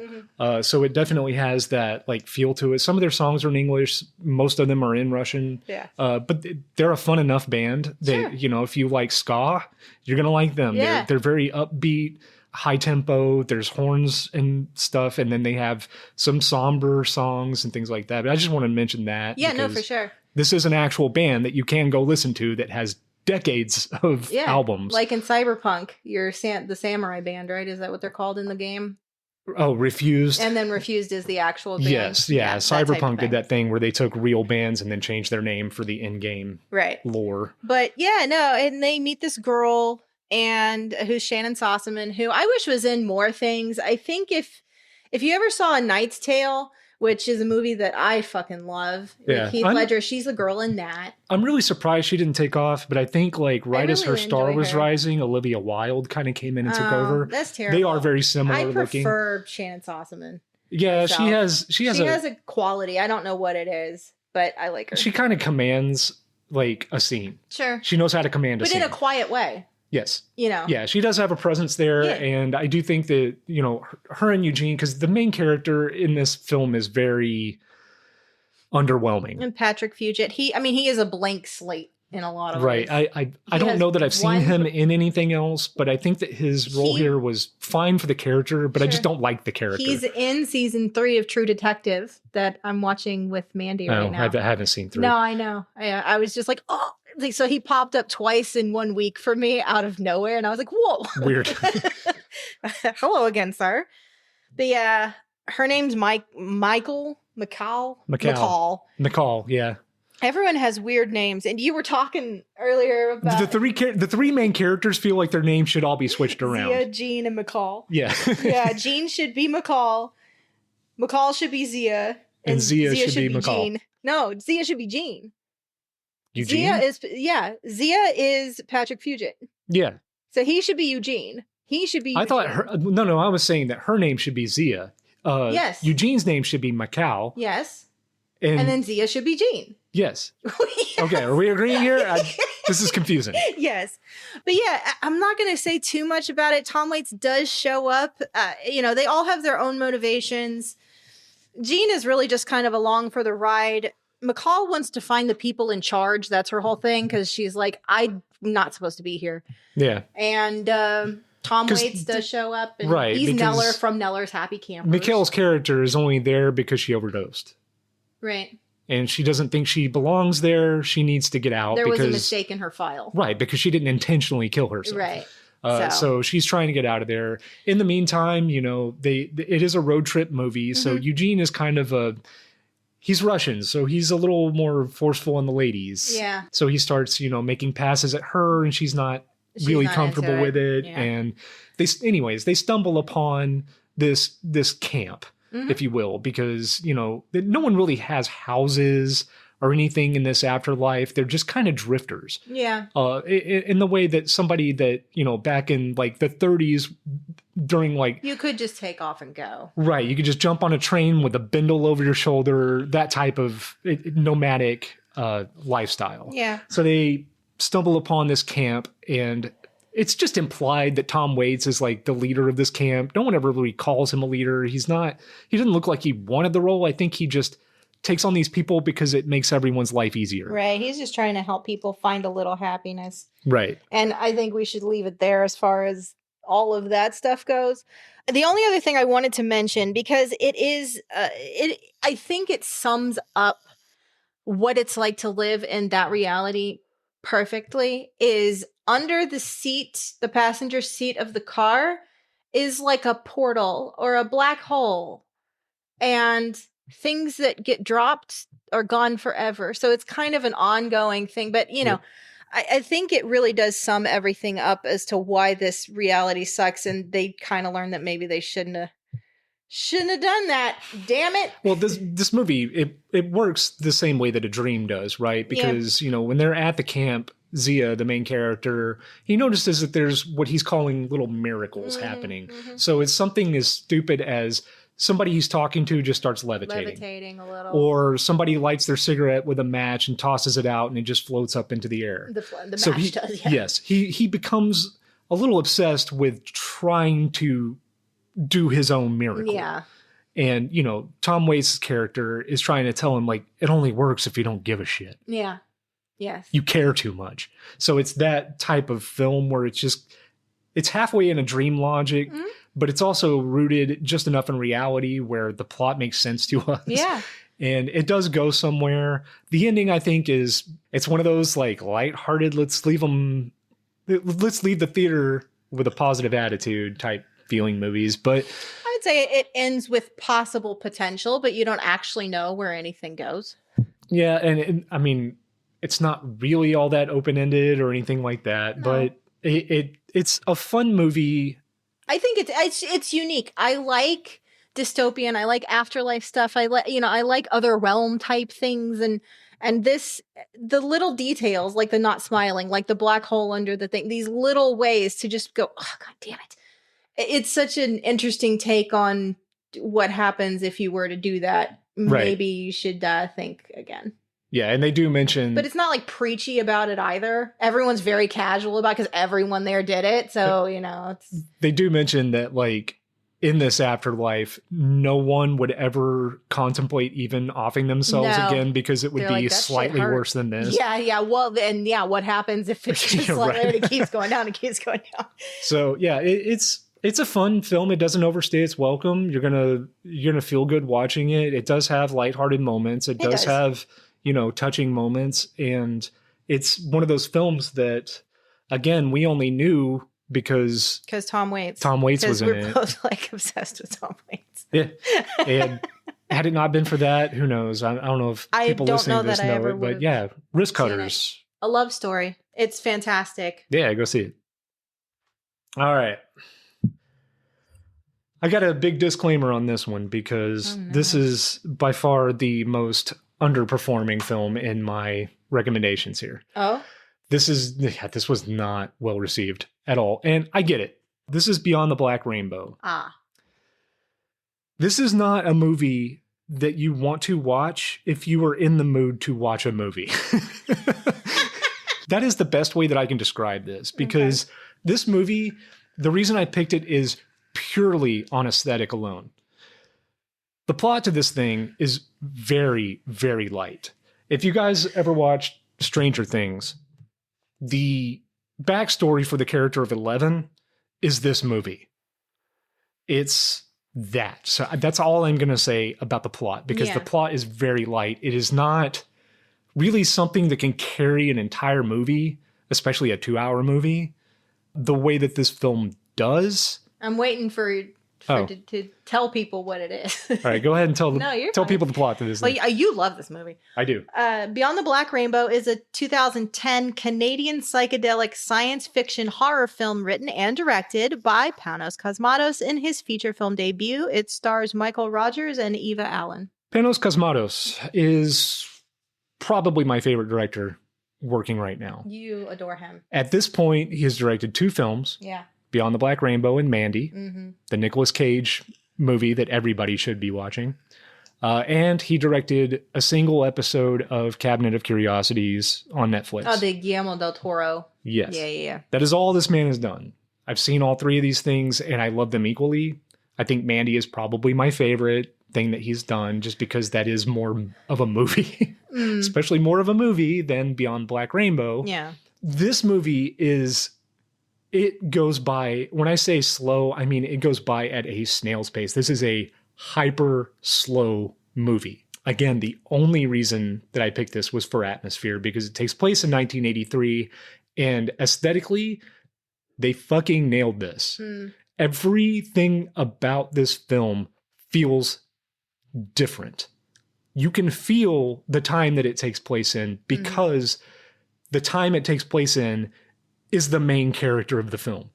So it definitely has that like feel to it. Some of their songs are in English. Most of them are in Russian. Yeah. But they're a fun enough band that, if you like ska, you're going to like them. Yeah. They're very upbeat, high tempo. There's horns and stuff. And then they have some somber songs and things like that. But I just want to mention that. Yeah, no, for sure. This is an actual band that you can go listen to that has decades of albums. Like in Cyberpunk, the Samurai Band, right? Is that what they're called in the game? Oh, Refused. And then Refused is the actual band. Yes, yeah. that type of Cyberpunk thing. did that thing where they took real bands and then changed their name for the in-game Right. lore. But yeah, no, and they meet this girl and who's Shannon Sossaman, who I wish was in more things. I think if you ever saw A Knight's Tale, which is a movie that I fucking love, Yeah, with Heath Ledger, she's the girl in that. I'm really surprised she didn't take off, but I think like right as her really star enjoy was her. rising, Olivia Wilde kind of came in and took over. That's terrible. They are very similar I looking. prefer Shannon Sossaman. Yeah, myself. she has a quality. I don't know what it is, but I like her. she kind of commands like a scene. Sure. She knows how to command a But scene. in a quiet way, Yes. you know. Yeah, she does have a presence there, Yeah. and I do think that, you know, her and Eugene, because the main character in this film is very underwhelming. And Patrick Fugit, he is a blank slate in a lot of Right. ways. I don't has know that I've seen one- him in anything else, but I think that his role here was fine for the character, but I just Sure. don't like the character. He's in season 3 of True Detective that I'm watching with Mandy right now. I haven't seen 3. No, I know. I was just like, oh, like, so he popped up twice in 1 week for me out of nowhere, and I was like, whoa, Weird. hello again, sir. But yeah, her name's McCall. Nicole, yeah. Everyone has weird names, and you were talking earlier about The three main characters feel like their names should all be switched around. Zia, Jean, and McCall. Yeah. Yeah, Jean should be McCall. McCall should be Zia. And Zia should be McCall. Jean. No, Zia should be Jean. Eugene? Zia is Patrick Fugit. Yeah. So he should be Eugene. He should be I thought Eugene. I was saying that her name should be Zia. Yes. Eugene's name should be Macau. Yes. And then Zia should be Jean. Yes. Okay, are we agreeing here? This is confusing. Yes. But yeah, I'm not going to say too much about it. Tom Waits does show up. They all have their own motivations. Jean is really just kind of along for the ride. McCall wants to find the people in charge. That's her whole thing, because she's like, I'm not supposed to be here. Yeah. And Tom Waits does show up. And right, he's because Neller from Neller's Happy Campers. Mikhail's character is only there because she overdosed. Right. And she doesn't think she belongs there. She needs to get out. There was a mistake in her file. Right, because she didn't intentionally kill herself. Right. So she's trying to get out of there. In the meantime, it is a road trip movie. So Eugene is kind of he's Russian, so he's a little more forceful on the ladies. Yeah. So he starts, making passes at her, and she's not really not comfortable into with it. Yeah. And they stumble upon this camp, if you will, because, no one really has houses or anything in this afterlife. They're just kind of drifters. Yeah. In the way that somebody that, back in like the 30s during like... You could just take off and go. Right. You could just jump on a train with a bindle over your shoulder, that type of nomadic lifestyle. Yeah. So they stumble upon this camp, and it's just implied that Tom Waits is like the leader of this camp. No one ever really calls him a leader. He doesn't look like he wanted the role. I think he just takes on these people because it makes everyone's life easier. Right. He's just trying to help people find a little happiness. Right. And I think we should leave it there as far as all of that stuff goes. The only other thing I wanted to mention, because it is, I think it sums up what it's like to live in that reality perfectly, is under the passenger seat of the car is like a portal or a black hole. And things that get dropped are gone forever. So it's kind of an ongoing thing. But, I think it really does sum everything up as to why this reality sucks. And they kind of learned that maybe they shouldn't have done that. Damn it. Well, this movie, it works the same way that a dream does, right? Because, when they're at the camp, Zia, the main character, he notices that there's what he's calling little miracles happening. Mm-hmm. So it's something as stupid as somebody he's talking to just starts levitating a little. Or somebody lights their cigarette with a match and tosses it out, and it just floats up into the air. The match does, yeah. Yes. He becomes a little obsessed with trying to do his own miracle. Yeah. And, Tom Waits' character is trying to tell him, like, it only works if you don't give a shit. Yeah. Yes. You care too much. So it's that type of film where it's halfway in a dream logic, but it's also rooted just enough in reality where the plot makes sense to us. Yeah. And it does go somewhere. The ending, I think, it's one of those like lighthearted, let's leave the theater with a positive attitude type feeling movies. But would say it ends with possible potential, but you don't actually know where anything goes. Yeah, and I mean, it's not really all that open-ended or anything like that, No. but it's a fun movie. I think it's unique. I like dystopian. I like afterlife stuff. I like other realm type things, and this, the little details, like the not smiling, like the black hole under the thing, these little ways to just go, oh god damn it. It's such an interesting take on what happens if you were to do that. Right. Maybe you should think again. Yeah, and they do mention, But it's not like preachy about it either. Everyone's very casual about it because everyone there did it. So, it's... They do mention that, like, in this afterlife, no one would ever contemplate even offing themselves again because it would be slightly worse than this. Yeah. Well, then, what happens if it's just it keeps going down and keeps going down? So, yeah, it's a fun film. It doesn't overstay its welcome. You're gonna feel good watching it. It does have lighthearted moments. It does have, touching moments. And it's one of those films that, again, we only knew because Tom Waits was in it. We're both like obsessed with Tom Waits. Yeah. And had it not been for that, who knows? I don't know if people listening to this know it, but yeah, Risk Cutters. A love story. It's fantastic. Yeah, go see it. All right. I got a big disclaimer on this one because this is by far the most underperforming film in my recommendations here. Oh? This was not well received at all. And I get it. This is Beyond the Black Rainbow. Ah. This is not a movie that you want to watch if you are in the mood to watch a movie. That is the best way that I can describe this because this movie, the reason I picked it is purely on aesthetic alone. The plot to this thing is very, very light. If you guys ever watched Stranger Things, the backstory for the character of Eleven is this movie. It's that. So that's all I'm going to say about the plot because the plot is very light. It is not really something that can carry an entire movie, especially a 2-hour movie, the way that this film does. I'm waiting for to tell people what it is. All right, go ahead and tell people the plot to this. Well, you love this movie. I do. Beyond the Black Rainbow is a 2010 Canadian psychedelic science fiction horror film written and directed by Panos Cosmatos in his feature film debut. It stars Michael Rogers and Eva Allen. Panos Cosmatos is probably my favorite director working right now. You adore him. At this point, he has directed 2 films. Yeah. Beyond the Black Rainbow and Mandy, the Nicolas Cage movie that everybody should be watching. And he directed a single episode of Cabinet of Curiosities on Netflix. Oh, the Guillermo del Toro. Yes. Yeah. That is all this man has done. I've seen all 3 of these things, and I love them equally. I think Mandy is probably my favorite thing that he's done, just because that is more of a movie, especially more of a movie than Beyond Black Rainbow. Yeah. This movie it goes by, when I say slow, I mean it goes by at a snail's pace. This is a hyper slow movie. Again, the only reason that I picked this was for atmosphere because it takes place in 1983 and aesthetically, they fucking nailed this. Everything about this film feels different. You can feel the time that it takes place in because the time it takes place in is the main character of the film.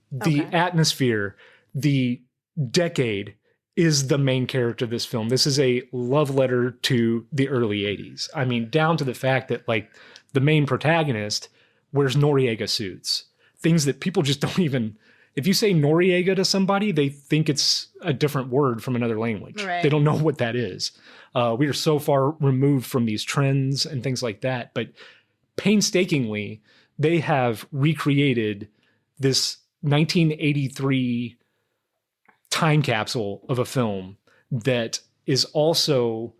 The atmosphere, the decade is the main character of this film. This is a love letter to the early 80s. I mean, down to the fact that like the main protagonist wears Noriega suits. Things that people just don't even, if you say Noriega to somebody, they think it's a different word from another language. Right. They don't know what that is. We are so far removed from these trends and things like that. But painstakingly, they have recreated this 1983 time capsule of a film that is also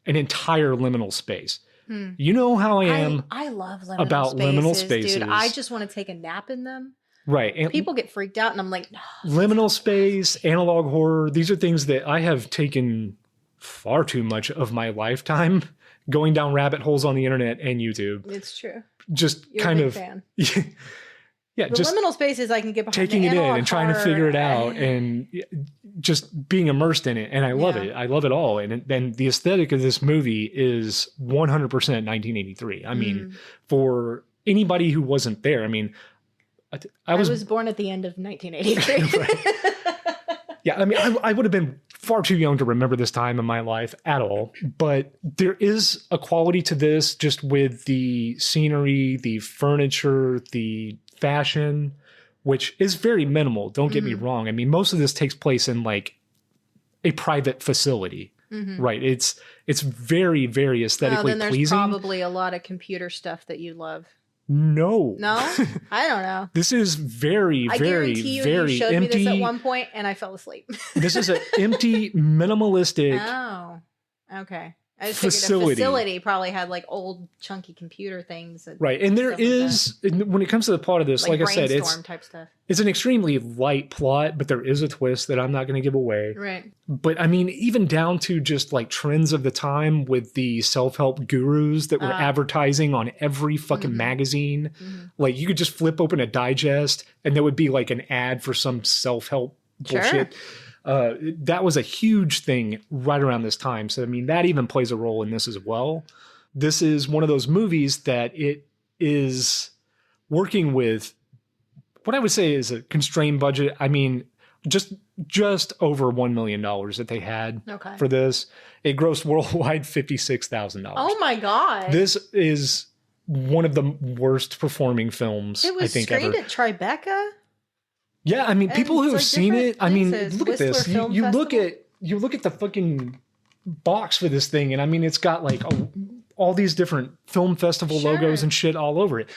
an entire liminal space. You know how I am I love liminal spaces. Dude, I just want to take a nap in them. Right. And people get freaked out and I'm like, no. Liminal space, analog horror, these are things that I have taken far too much of my lifetime going down rabbit holes on the internet and YouTube. It's true. Just You're kind a big of fan. Yeah, The just liminal spaces I can get behind. taking The it in analog and trying to horror, figure it out and just being immersed in it. And I love Yeah. it. I love it all. And then the aesthetic of this movie is 100% 1983. I mean, for anybody who wasn't there, I mean, I was born at the end of 1983. yeah, I mean, I would have been far too young to remember this time in my life at all. But there is a quality to this just with the scenery, the furniture, the fashion, which is very minimal. Don't get me wrong. I mean, most of this takes place in like a private facility, right? It's very, very aesthetically then there's pleasing. probably a lot of computer stuff that you love. No. No? I don't know. This is very, I very, guarantee you, very you showed empty. me this at one point and I fell asleep. This is an empty, minimalistic. Oh, okay. I just facility. figured a facility probably had like old chunky computer things. Right. And there is, when it comes to the plot of this, like I said, brainstorm type stuff. it's an extremely light plot, but there is a twist that I'm not going to give away. Right. But I mean, even down to just like trends of the time with the self-help gurus that were advertising on every fucking magazine. Like you could just flip open a digest and there would be like an ad for some self-help bullshit. That was a huge thing right around this time. So, I mean, that even plays a role in this as well. This is one of those movies that it is working with what I would say is a constrained budget. I mean, just over $1 million that they had for this. It grossed worldwide $56,000. Oh my God. This is one of the worst performing films It was I think screened ever. at Tribeca. Yeah, I mean, And people who it's have like seen it, different I mean, places. look at this. Whistler Film You look Festival. at the fucking box for this thing, and I mean, it's got like all these different film festival logos and shit all over it.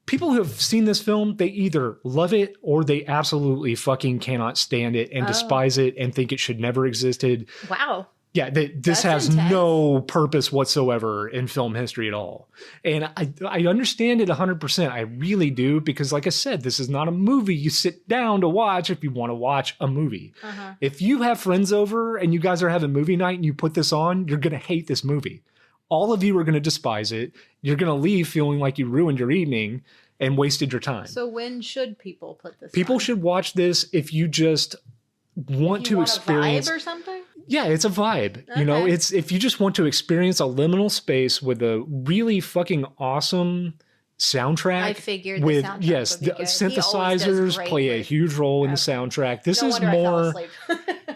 People who have seen this film, they either love it or they absolutely fucking cannot stand it and despise it and think it should never existed. Wow. Yeah, this That's has intense. no purpose whatsoever in film history at all. And I understand it 100%. I really do, because like I said, this is not a movie you sit down to watch if you want to watch a movie. If you have friends over and you guys are having movie night and you put this on, you're going to hate this movie. All of you are going to despise it. You're going to leave feeling like you ruined your evening and wasted your time. So when should people put this People on? should watch this if you just want to experience a vibe or something? Yeah, it's a vibe. You know, it's if you just want to experience a liminal space with a really fucking awesome soundtrack. I figured the with soundtrack yes, would be the good. He always does synthesizers great play a with- huge role in the soundtrack. This No is wonder I fell more asleep.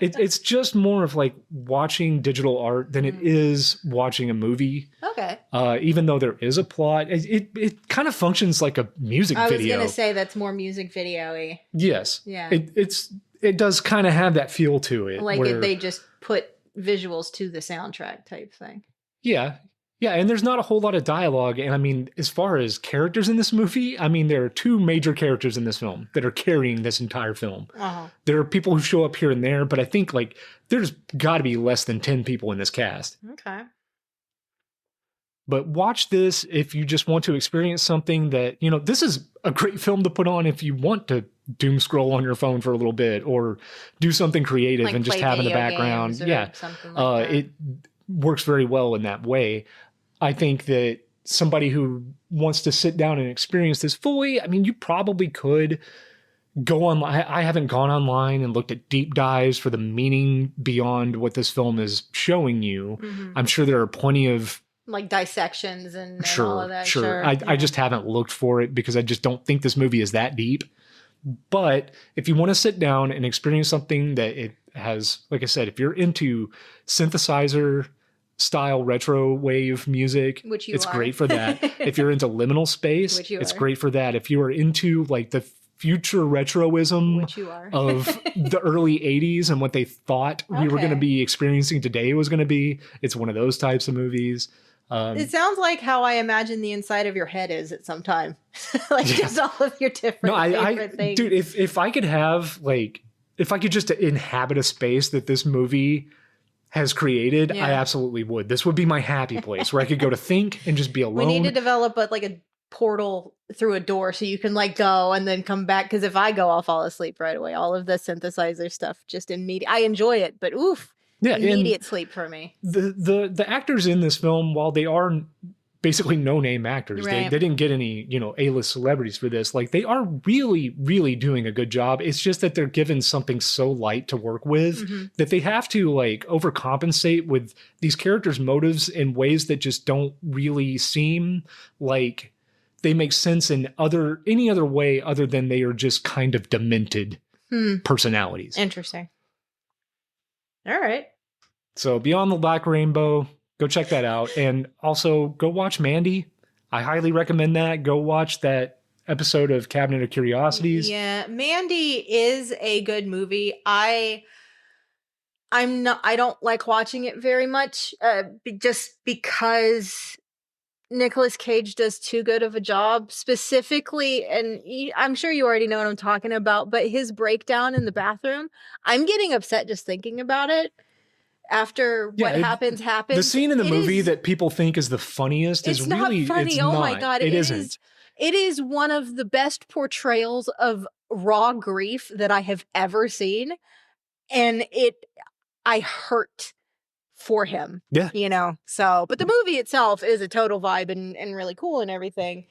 it's just more of like watching digital art than it is watching a movie. Okay. Even though there is a plot, it kind of functions like a music I was video. going to say that's more music video-y. Yes. Yeah. It does kind of have that feel to it. Like where- they just put visuals to the soundtrack type thing. Yeah. Yeah, and there's not a whole lot of dialogue. And I mean, as far as characters in this movie, I mean, there are two major characters in this film that are carrying this entire film. There are people who show up here and there, but I think like there's got to be less than 10 people in this cast. Okay. But watch this if you just want to experience something that, you know, this is a great film to put on if you want to doom scroll on your phone for a little bit or do something creative Like and just play have in the video background. games or Yeah. something like that. It works very well in that way. I think that somebody who wants to sit down and experience this fully, I mean, you probably could go online. I haven't gone online and looked at deep dives for the meaning beyond what this film is showing you. I'm sure there are plenty of Like dissections and all of that. Sure. I just haven't looked for it because I just don't think this movie is that deep. But if you want to sit down and experience something that it has, like I said, if you're into synthesizer style retro wave music, Which you it's are. great for that. If you're into liminal space, Which you it's are. great for that. If you are into like the future retroism Which you are. of the early 80s and what they thought we were going to Okay. be experiencing today was going to be, it's one of those types of movies. It sounds like how I imagine the inside of your head is at some time. Like just all of your different favorite things. Dude, if I could have like, if I could just inhabit a space that this movie has created, I absolutely would. This would be my happy place where I could go to think and just be alone. We need to develop a portal through a door so you can like go and then come back. Because if I go, I'll fall asleep right away. All of the synthesizer stuff just immediate. I enjoy it, but oof, yeah, and immediate sleep for me. the actors in this film, while they are basically no-name actors. Right. They didn't get any, A-list celebrities for this. Like, they are really, really doing a good job. It's just that they're given something so light to work with that they have to, like, overcompensate with these characters' motives in ways that just don't really seem like they make sense in any other way other than they are just kind of demented personalities. Interesting. All right. So Beyond the Black Rainbow, go check that out. And also go watch Mandy. I highly recommend that. Go watch that episode of Cabinet of Curiosities. Yeah, Mandy is a good movie. I don't like watching it very much, just because Nicolas Cage does too good of a job, specifically, and I'm sure you already know what I'm talking about, but his breakdown in the bathroom, I'm getting upset just thinking about it. After what happens. The scene in the movie that people think is the funniest is really not funny. It's oh not. My God. It isn't. It is one of the best portrayals of raw grief that I have ever seen. And I hurt for him. Yeah. So, but the movie itself is a total vibe and really cool and everything.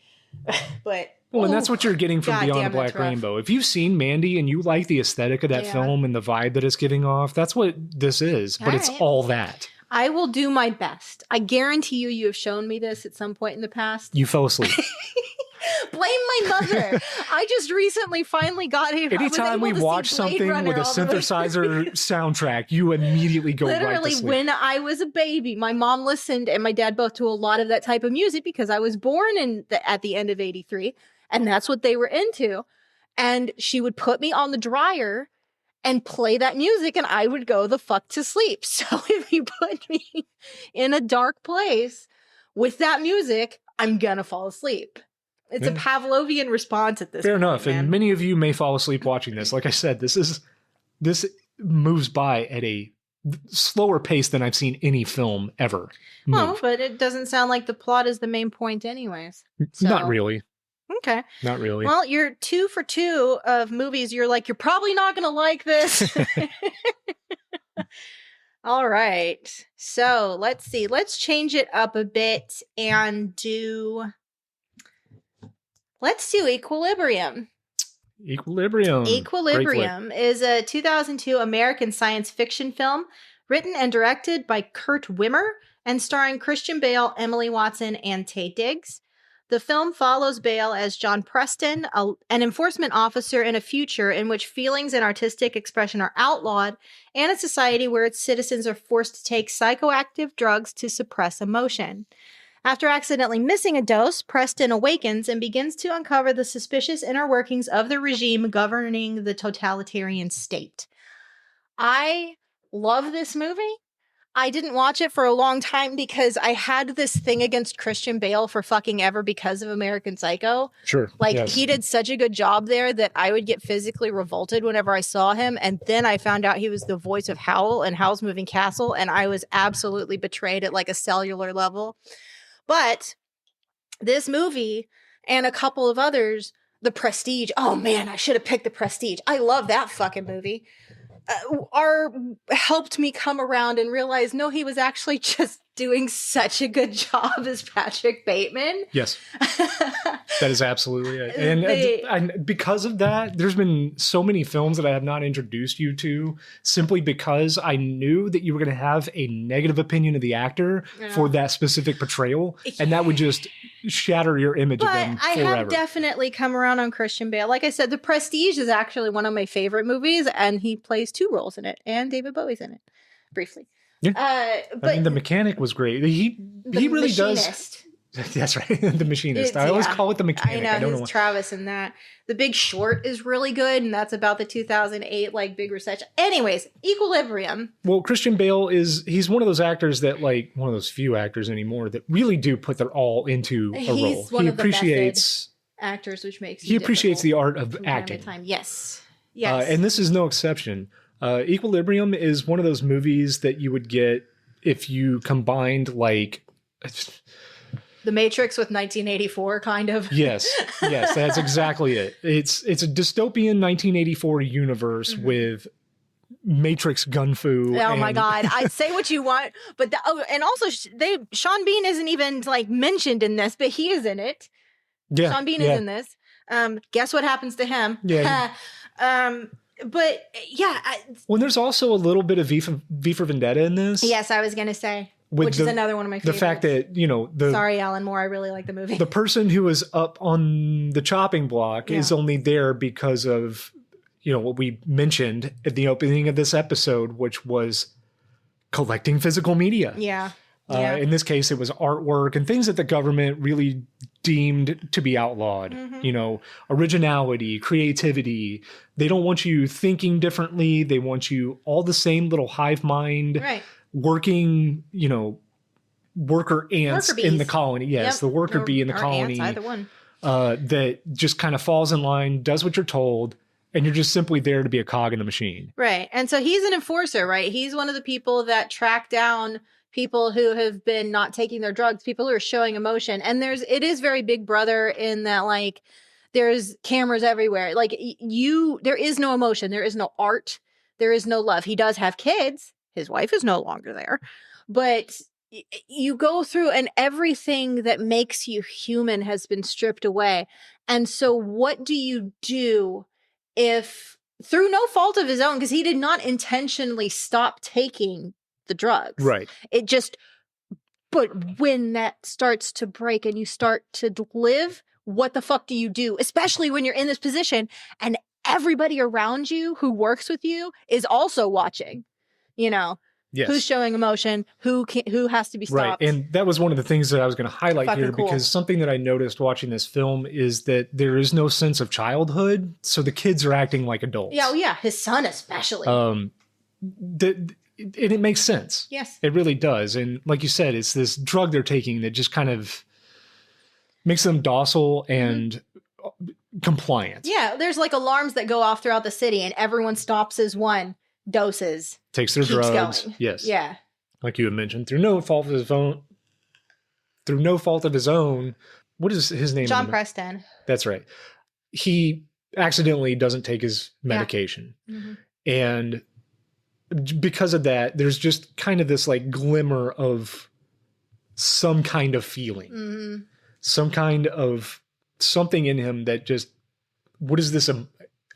But and that's what you're getting from Beyond the Black Rainbow. If you've seen Mandy and you like the aesthetic of that film and the vibe that it's giving off, that's what this is. But it's all that. I will do my best. I guarantee you have shown me this at some point in the past. You fell asleep. Blame my mother. I just recently finally got him. Anytime we watch something with a synthesizer soundtrack, you immediately go right to sleep. Literally, when I was a baby, my mom listened and my dad both to a lot of that type of music because I was born at the end of '83, and that's what they were into. And she would put me on the dryer and play that music, and I would go the fuck to sleep. So if you put me in a dark place with that music, I'm gonna fall asleep. It's a Pavlovian response at this point. Fair enough. Man. And many of you may fall asleep watching this. Like I said, this moves by at a slower pace than I've seen any film ever move. Oh, but it doesn't sound like the plot is the main point anyways. So. Not really. Okay. Not really. Well, you're 2 for 2 of movies. You're like, you're probably not going to like this. All right. So let's see. Let's change it up a bit and let's do Equilibrium. Equilibrium is a 2002 American science fiction film written and directed by Kurt Wimmer and starring Christian Bale, Emily Watson, and Taye Diggs. The film follows Bale as John Preston, an enforcement officer in a future in which feelings and artistic expression are outlawed, and a society where its citizens are forced to take psychoactive drugs to suppress emotion. After accidentally missing a dose, Preston awakens and begins to uncover the suspicious inner workings of the regime governing the totalitarian state. I love this movie. I didn't watch it for a long time because I had this thing against Christian Bale for fucking ever because of American Psycho. Sure. He did such a good job there that I would get physically revolted whenever I saw him. And then I found out he was the voice of Howl in Howl's Moving Castle. And I was absolutely betrayed at like a cellular level. But this movie and a couple of others, The Prestige. Oh man, I should have picked The Prestige. I love that fucking movie. Helped me come around and realize, no, he was actually just doing such a good job as Patrick Bateman. Yes. That is absolutely it. And because of that, there's been so many films that I have not introduced you to simply because I knew that you were going to have a negative opinion of the actor for that specific portrayal. And that would just shatter your image of them forever. I have definitely come around on Christian Bale. Like I said, The Prestige is actually one of my favorite movies, and he plays 2 roles in it, and David Bowie's in it, briefly. Yeah. But the mechanic was great. He really does. That's right. The Machinist. I always call it the Mechanic. I know, he's Travis in that. The Big Short is really good, and that's about the 2008 big recession. Anyways, Equilibrium. Well, Christian Bale he's one of those actors that one of those few actors anymore that really do put their all into a role. He's one of the method actors, which makes he appreciates the art of acting. Yes. And this is no exception. Equilibrium is one of those movies that you would get if you combined The Matrix with 1984, kind of. Yes, that's exactly it. It's a dystopian 1984 universe with Matrix gun fu. Oh my God. I'd say what you want, but and also Sean Bean isn't even like mentioned in this, but he is in it. Yeah, Sean Bean is in this. Guess what happens to him? Yeah. But yeah. Well, there's also a little bit of V for Vendetta in this. Yes, I was going to say, which is another one of my favorites. The fact that, sorry, Alan Moore, I really like the movie. The person who is up on the chopping block is only there because of, what we mentioned at the opening of this episode, which was collecting physical media. Yeah. In this case, it was artwork and things that the government really deemed to be outlawed. Mm-hmm. Originality, creativity. They don't want you thinking differently. They want you all the same little hive mind, working, worker ants in the colony. Yes, the worker bee in the colony. Ants, either one. That just kind of falls in line, does what you're told, and you're just simply there to be a cog in the machine. Right. And so he's an enforcer, right? He's one of the people that track down people who have been not taking their drugs, people who are showing emotion. And it is very Big Brother in that, like, there's cameras everywhere. Like, there is no emotion. There is no art. There is no love. He does have kids. His wife is no longer there. But you go through and everything that makes you human has been stripped away. And so what do you do if, through no fault of his own, because he did not intentionally stop taking the drugs. Right. But when that starts to break and you start to live, what the fuck do you do? Especially when you're in this position and everybody around you who works with you is also watching, Yes. Who's showing emotion, who has to be stopped. Right. And that was one of the things that I was going to highlight here, because something that I noticed watching this film is that there is no sense of childhood. So the kids are acting like adults. Yeah. Oh yeah. His son, especially. It makes sense. Yes. It really does. And like you said, it's this drug they're taking that just kind of makes them docile and compliant. Yeah. There's like alarms that go off throughout the city and everyone stops as one, doses. Takes their drugs. Going. Yes. Yeah. Like you had mentioned, through no fault of his own. What is his name? John Preston. That's right. He accidentally doesn't take his medication. Yeah. Mm-hmm. And because of that, there's just kind of this like glimmer of some kind of feeling, some kind of something in him that just, what is this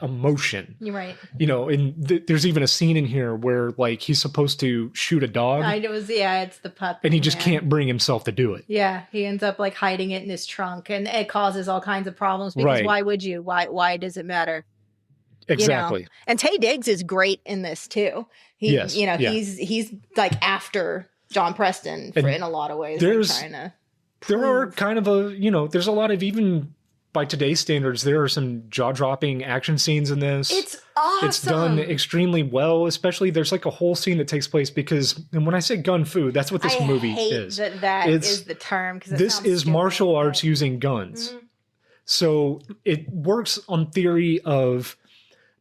emotion? You're right. And there's even a scene in here where like he's supposed to shoot a dog. It's the pup. And he just can't bring himself to do it. Yeah. He ends up like hiding it in his trunk and it causes all kinds of problems because why would you? Why does it matter? Exactly. And Taye Diggs is great in this too. He's like after John Preston in a lot of ways. There are kind of there's a lot of, even by today's standards, there are some jaw-dropping action scenes in this. It's awesome. It's done extremely well, especially there's like a whole scene that takes place and when I say gun fu, that's what this movie is. That is the term. This is martial arts using guns. Mm-hmm. So it works on theory of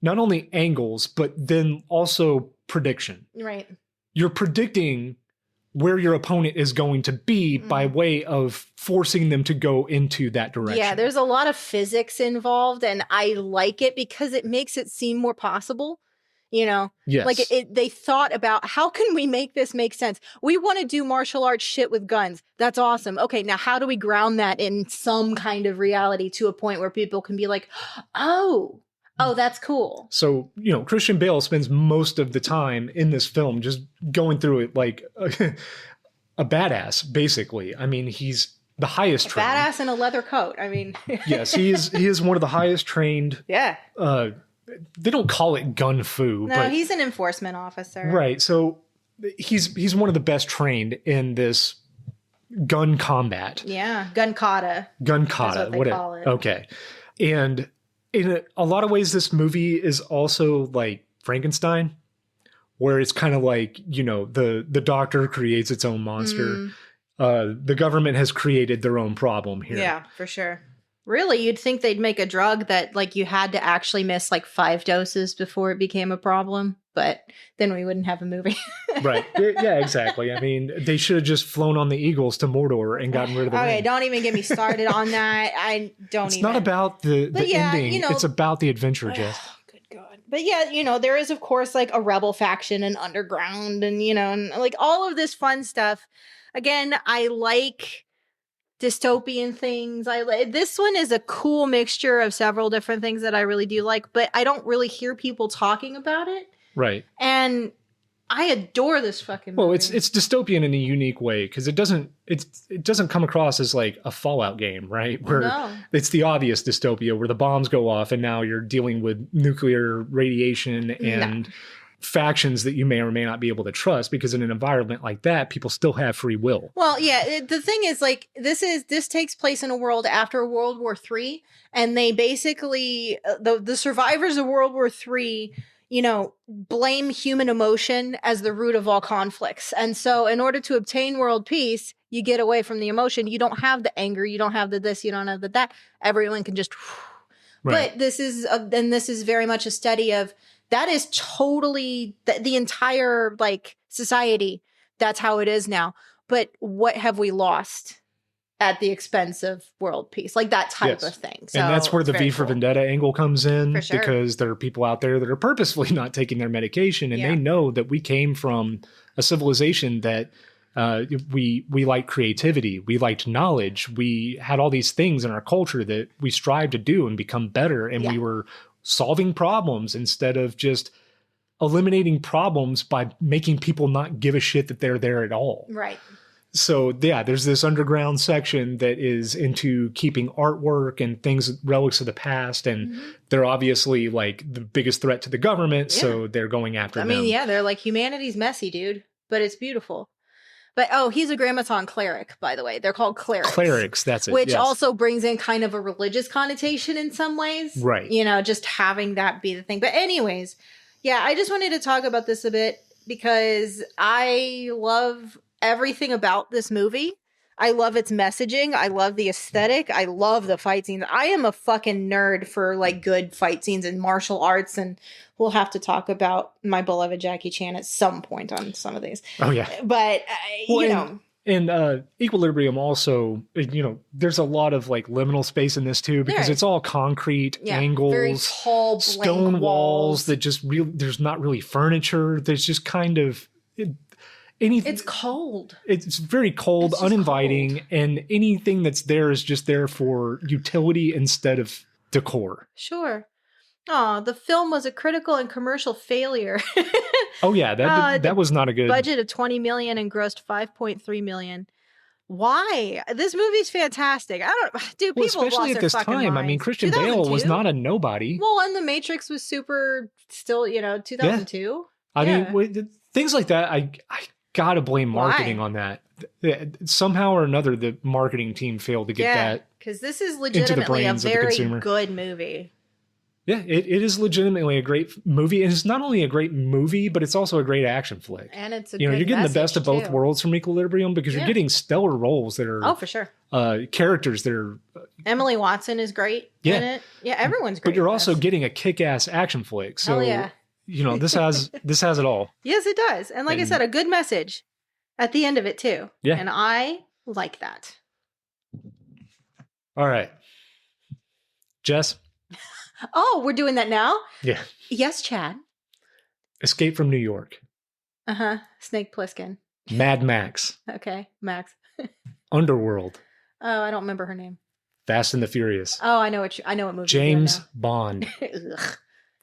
not only angles, but then also prediction. Right. You're predicting where your opponent is going to be by way of forcing them to go into that direction. Yeah, there's a lot of physics involved, and I like it because it makes it seem more possible. Yes. Like they thought about, how can we make this make sense? We want to do martial arts shit with guns. That's awesome. Okay, now how do we ground that in some kind of reality to a point where people can be like, oh, that's cool. So, Christian Bale spends most of the time in this film just going through it like a badass, basically. I mean, he's the highest trained. Badass in a leather coat. I mean. Yes, he is one of the highest trained. Yeah. They don't call it gun fu. No, but he's an enforcement officer. Right. So he's one of the best trained in this gun combat. Yeah. Gun kata. Gun kata. That's what they call it. Okay. And in a lot of ways, this movie is also like Frankenstein, where it's kind of like, the doctor creates its own monster. The government has created their own problem here. Yeah, for sure. Really, you'd think they'd make a drug that like you had to actually miss like 5 doses before it became a problem, but then we wouldn't have a movie. Right. Yeah, exactly. I mean, they should have just flown on the Eagles to Mordor and gotten rid of the ring. Don't even get me started on that. It's not about the ending. It's about the adventure, Jess. Good God. But yeah, there is, of course, like a rebel faction and underground and, and like all of this fun stuff. Again, I like dystopian things. This one is a cool mixture of several different things that I really do like, but I don't really hear people talking about it. Right. And I adore this fucking movie. Well, it's dystopian in a unique way because it doesn't come across as like a Fallout game, right? Where it's the obvious dystopia where the bombs go off and now you're dealing with nuclear radiation and factions that you may or may not be able to trust, because in an environment like that, people still have free will. Well, yeah, the thing is, like, this takes place in a world after World War III, and they basically the survivors of World War III, blame human emotion as the root of all conflicts. And so in order to obtain world peace, you get away from the emotion. You don't have the anger, you don't have the this, you don't have the that. Everyone can just Right. But this is very much a study of that is totally the entire like society. That's how it is now. But what have we lost at the expense of world peace? Like that type of thing. So and that's where the V for cool. Vendetta angle comes in, For sure. because there are people out there that are purposefully not taking their medication, and they know that we came from a civilization that we liked creativity, we liked knowledge, we had all these things in our culture that we strive to do and become better, and we were solving problems instead of just eliminating problems by making people not give a shit that they're there at all. Right. So yeah, there's this underground section that is into keeping artwork and things, relics of the past, and they're obviously like the biggest threat to the government, so they're going after them. I mean, they're like, humanity's messy, dude, but it's beautiful. But he's a grammaton cleric, by the way. They're called clerics. Clerics, that's it. Which also brings in kind of a religious connotation in some ways. Right. Just having that be the thing. But anyways, yeah, I just wanted to talk about this a bit because I love everything about this movie. I love its messaging. I love the aesthetic. I love the fight scenes. I am a fucking nerd for like good fight scenes and martial arts, and we'll have to talk about my beloved Jackie Chan at some point on some of these. Oh yeah. But And Equilibrium also, there's a lot of like liminal space in this too, because it's all concrete angles, very tall, stone walls that just there's not really furniture. There's just kind of anything. It's cold. It's very cold, uninviting, cold. And anything that's there is just there for utility instead of decor. Sure. Oh, the film was a critical and commercial failure. Oh yeah, that was not a good budget of $20 million and grossed $5.3 million. Why? This movie's fantastic. Dude, people especially at this time. minds. I mean, Christian Bale was not a nobody. Well, and The Matrix was super still, 2002. Yeah. I mean, things like that. I gotta blame marketing on that. Somehow or another, the marketing team failed to get that. Because this is legitimately a very good movie. Yeah, it is legitimately a great movie. And it's not only a great movie, but it's also a great action flick. And it's you're getting the best of both worlds from Equilibrium, because you're getting stellar roles that are for sure. Characters that are Emily Watson is great in it. Yeah, everyone's great. But you're also getting a kick-ass action flick. So this has it all. Yes, it does. And I said, a good message at the end of it too. Yeah. And I like that. All right. Jess? Oh, we're doing that now? Yeah. Yes, Chad. Escape from New York. Uh-huh. Snake Plissken. Mad Max. Okay, Max. Underworld. Oh, I don't remember her name. Fast and the Furious. Oh, I know what movie. James Bond.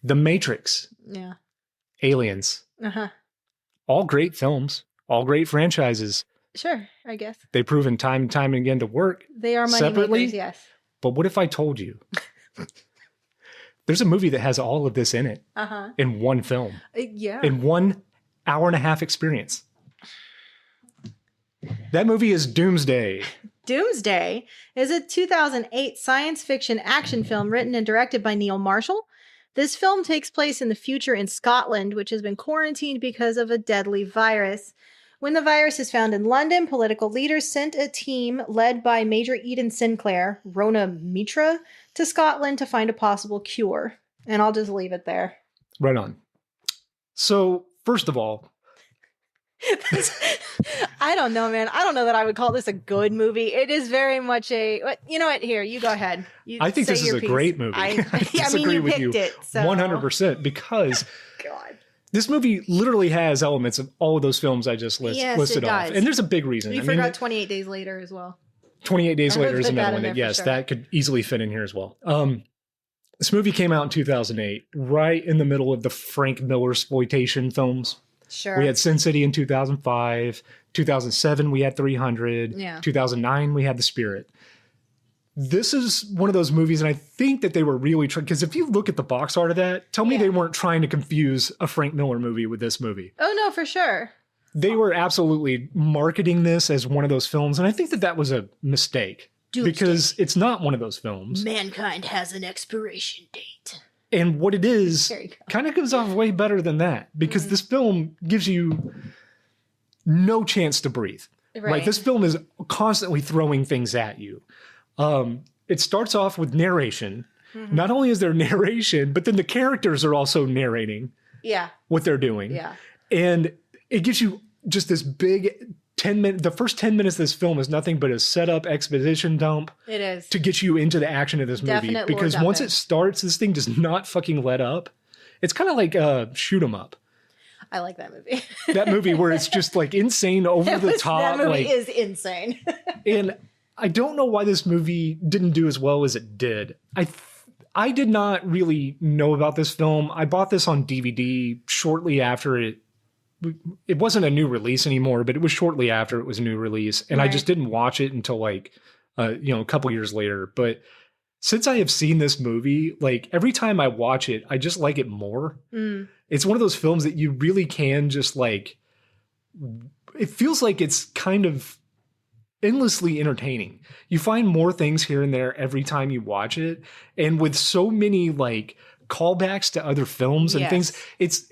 The Matrix. Yeah. Aliens. Uh-huh. All great films. All great franchises. Sure, I guess. They've proven time and time again to work. They are money separately, makers, yes. But what if I told you? There's a movie that has all of this in it. Uh-huh. In one film. Yeah. In 1 hour and a half experience. That movie is Doomsday. Doomsday is a 2008 science fiction action film written and directed by Neil Marshall. This film takes place in the future in Scotland, which has been quarantined because of a deadly virus. When the virus is found in London, political leaders sent a team led by Major Eden Sinclair, Rona Mitra, to Scotland to find a possible cure. And I'll just leave it there. Right on. So, first of all, I don't know, man. I don't know that I would call this a good movie. It is very much you know what? Here, you go ahead. I think this is a great movie. I mean, you picked it. So. 100% because God. This movie literally has elements of all of those films I just listed off. And there's a big reason. You forgot 28 Days Later as well. 28 Days Later is another one that, yes, that could easily fit in here as well. This movie came out in 2008, right in the middle of the Frank Miller exploitation films. Sure. We had Sin City in 2005. 2007, we had 300. Yeah. 2009, we had The Spirit. This is one of those movies, and I think that they were really trying, because if you look at the box art of that, tell me they weren't trying to confuse a Frank Miller movie with this movie. Oh, no, for sure. They were absolutely marketing this as one of those films, and I think that that was a mistake. Because it's not one of those films. Mankind has an expiration date. And what it is kind of goes off way better than that. Because this film gives you no chance to breathe. Right. This film is constantly throwing things at you. It starts off with narration. Mm-hmm. Not only is there narration, but then the characters are also narrating what they're doing. Yeah. And it gives you just this big 10-minute, the first 10 minutes of this film is nothing but a setup exposition dump. It is. To get you into the action of this movie. Because once it starts, this thing does not fucking let up. It's kind of like Shoot 'em Up. I like that movie. That movie where it's just like insane, over the top. That movie is insane. And I don't know why this movie didn't do as well as it did. I did not really know about this film. I bought this on DVD shortly after it wasn't a new release anymore, but it was shortly after it was a new release. And I just didn't watch it until like, a couple years later. But since I have seen this movie, like every time I watch it, I just like it more. Mm. It's one of those films that you really can just like, it feels like it's kind of endlessly entertaining. You find more things here and there every time you watch it. And with so many like callbacks to other films and things, it's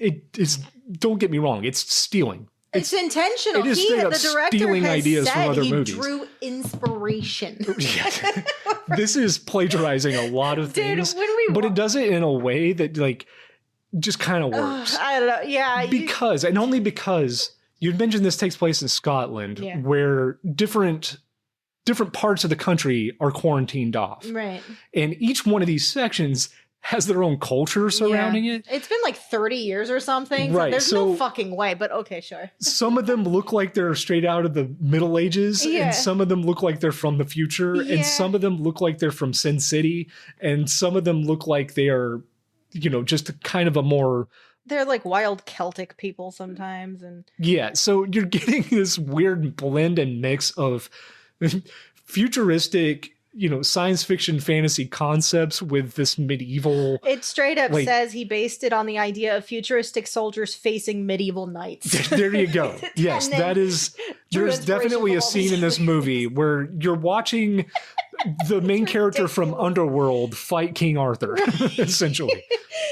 don't get me wrong, it's stealing. It's intentional. It is straight up the director stealing has ideas said from other he movies. Drew inspiration. This is plagiarizing a lot of things, but it does it in a way that like just kind of works. I don't know. Yeah, only because you'd mentioned this takes place in Scotland, where different parts of the country are quarantined off, right? And each one of these sections has their own culture surrounding it. It's been like 30 years or something. Right. There's no fucking way, but okay, sure. Some of them look like they're straight out of the Middle Ages, and some of them look like they're from the future, and some of them look like they're from Sin City, and some of them look like they are, just kind of a more... They're like wild Celtic people sometimes. And so you're getting this weird blend and mix of futuristic... science fiction fantasy concepts with this medieval... It straight up says he based it on the idea of futuristic soldiers facing medieval knights. There you go. Yes, that is... There's definitely a scene in this movie where you're watching the main character from Underworld fight King Arthur, essentially.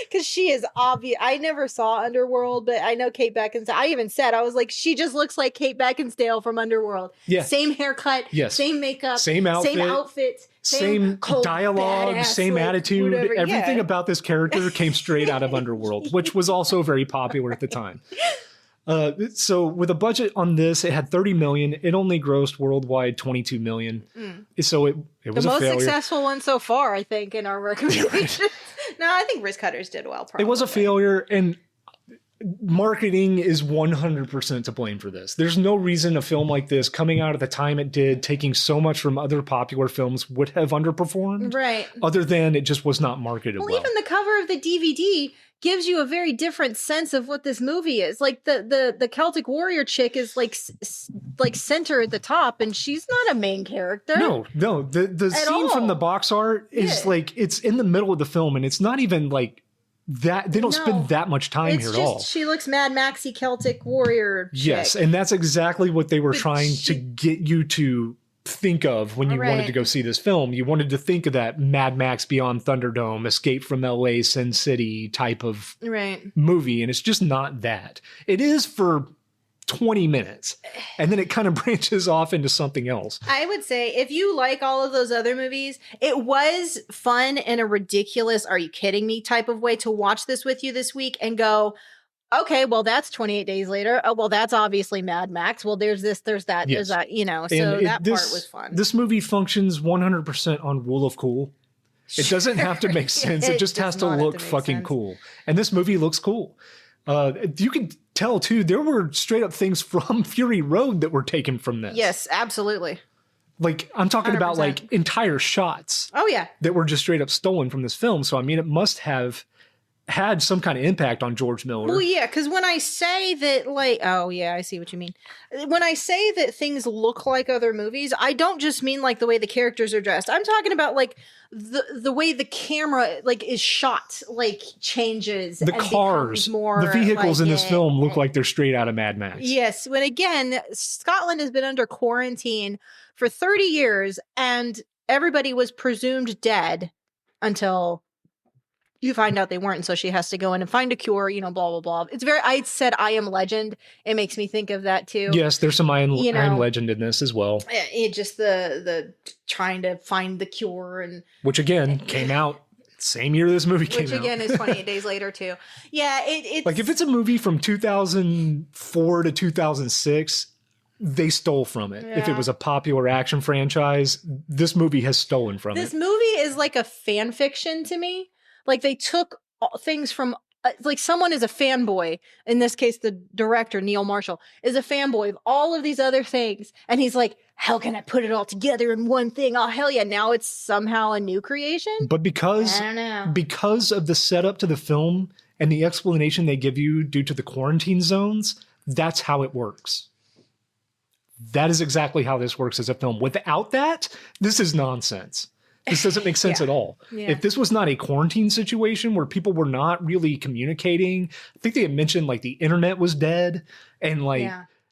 Because she is obvious. I never saw Underworld, but I know Kate Beckinsale. I even said, I was like, she just looks like Kate Beckinsale from Underworld. Yeah. Same haircut, same makeup, same outfits, same dialogue, badass, same attitude. Whatever. Everything about this character came straight out of Underworld, which was also very popular at the time. So with a budget on this, it had 30 million. It only grossed worldwide 22 million. So it was the a most failure. Successful one so far, I think, in our recommendations. No, I think Risk Cutters did well. Probably. It was a failure, and marketing is 100% to blame for this. There's no reason a film like this, coming out at the time it did, taking so much from other popular films, would have underperformed. Right. Other than it just was not marketed well. Even the cover of the DVD gives you a very different sense of what this movie is. Like the Celtic warrior chick is like center at the top, and she's not a main character. No. The scene from the box art is like, it's in the middle of the film, and it's not even like that. They don't spend that much time here at all. She looks Mad Maxy Celtic warrior chick. Yes, and that's exactly what they were trying to get you to think of when you wanted to go see this film. You wanted to think of that Mad Max Beyond Thunderdome, Escape from LA, Sin City type of movie, and it's just not that. It is for 20 minutes, and then it kind of branches off into something else. I would say if you like all of those other movies, it was fun in a ridiculous, are you kidding me type of way to watch this with you this week and go, okay, well, that's 28 days later. Oh, well, that's obviously Mad Max. Well, there's this, there's that, Yes. there's that, you know, And so that part was fun. This movie functions 100% on rule of cool. It doesn't have to make sense. It just has to look fucking cool. And this movie looks cool. You can tell too, there were straight up things from Fury Road that were taken from this. Yes, absolutely. Like, I'm talking about 100%. like entire shots Oh, yeah. that were just straight up stolen from this film. So, I mean, it must have had some kind of impact on George Miller. Well, yeah, because when I say that, like, oh, yeah, I see what you mean. When I say that things look like other movies, I don't just mean like the way the characters are dressed. I'm talking about like the way the camera like is shot, like changes. The and cars, becomes more the vehicles like in this film look like they're straight out of Mad Max. Yes, when again, Scotland has been under quarantine for 30 years and everybody was presumed dead until you find out they weren't. And so she has to go in and find a cure, you know, blah, blah, blah. It's very, I said I Am Legend. It makes me think of that too. Yes, there's some I Am Legend in this as well. It just the trying to find the cure and. Which again came out same year this movie came out. Which again is 28 days later too. Yeah, it's. Like if it's a movie from 2004 to 2006, they stole from it. If it was a popular action franchise, this movie has stolen from it. This movie is like a fan fiction to me. Like they took things from, like someone is a fanboy. In this case, the director, Neil Marshall, is a fanboy of all of these other things. And he's like, how can I put it all together in one thing? Oh, hell yeah. Now it's somehow a new creation. But because of the setup to the film and the explanation they give you due to the quarantine zones, that's how it works. That is exactly how this works as a film. Without that, this is nonsense. This doesn't make sense at all. Yeah. If this was not a quarantine situation where people were not really communicating, I think they had mentioned like the internet was dead and like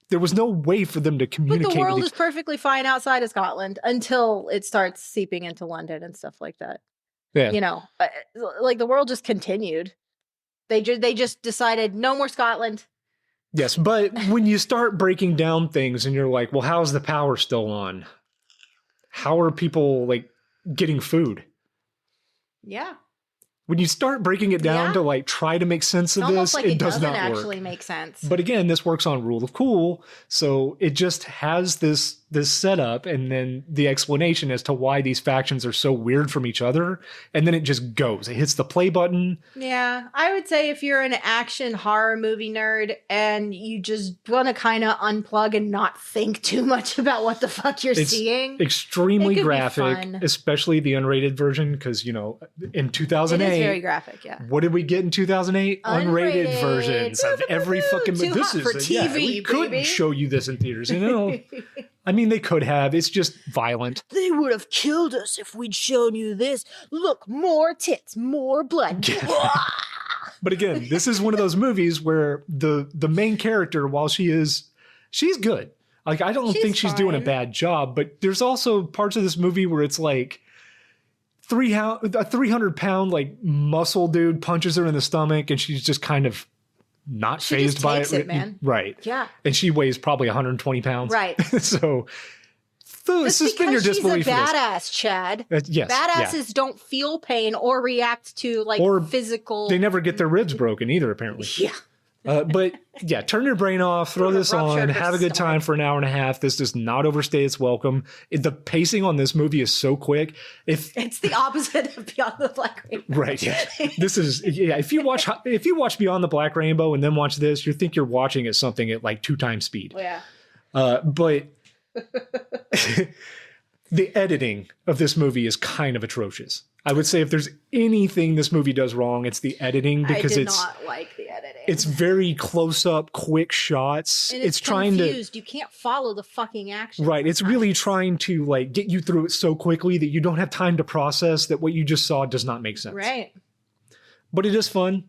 there was no way for them to communicate. But the world is perfectly fine outside of Scotland until it starts seeping into London and stuff like that. Yeah. You know, like the world just continued. They just decided no more Scotland. Yes, but when you start breaking down things and you're like, well, how's the power still on? How are people like getting food? Yeah. When you start breaking it down to like try to make sense of this, like it does not actually make sense. But again, this works on rule of cool, so it just has this setup and then the explanation as to why these factions are so weird from each other, and then it just goes. It hits the play button. Yeah, I would say if you're an action horror movie nerd and you just want to kind of unplug and not think too much about what the fuck you're seeing, extremely graphic, especially the unrated version, because you know in 2008. It is very graphic, yeah. What did we get in 2008? Unrated versions of every fucking movie. This is for TV, we couldn't show you this in theaters, you know. I mean, they could have. It's just violent. They would have killed us if we'd shown you this. Look, more tits, more blood. But again, this is one of those movies where the main character, while she's good. Like I don't think she's doing a bad job, but there's also parts of this movie where it's like a 300-pound like muscle dude punches her in the stomach and she's just kind of not phased by it, man. Right? Yeah, and she weighs probably 120 pounds, right? So suspend your disbelief. She's a badass, Chad. Yes, badasses don't feel pain or react to like physical. They never get their ribs broken either, apparently. Yeah. But yeah, turn your brain off, throw this on, have a good time for an hour and a half. This does not overstay its welcome. The pacing on this movie is so quick. It's the opposite of Beyond the Black Rainbow. Right. Yeah. This is if you watch Beyond the Black Rainbow and then watch this, you think you're watching at something at like 2 times speed. Yeah. But the editing of this movie is kind of atrocious. I would say if there's anything this movie does wrong, it's the editing, because I did not like the editing. It's very close up, quick shots. And it's trying confused. You can't follow the fucking action. Right. It's really trying to like get you through it so quickly that you don't have time to process that what you just saw does not make sense. Right. But it is fun.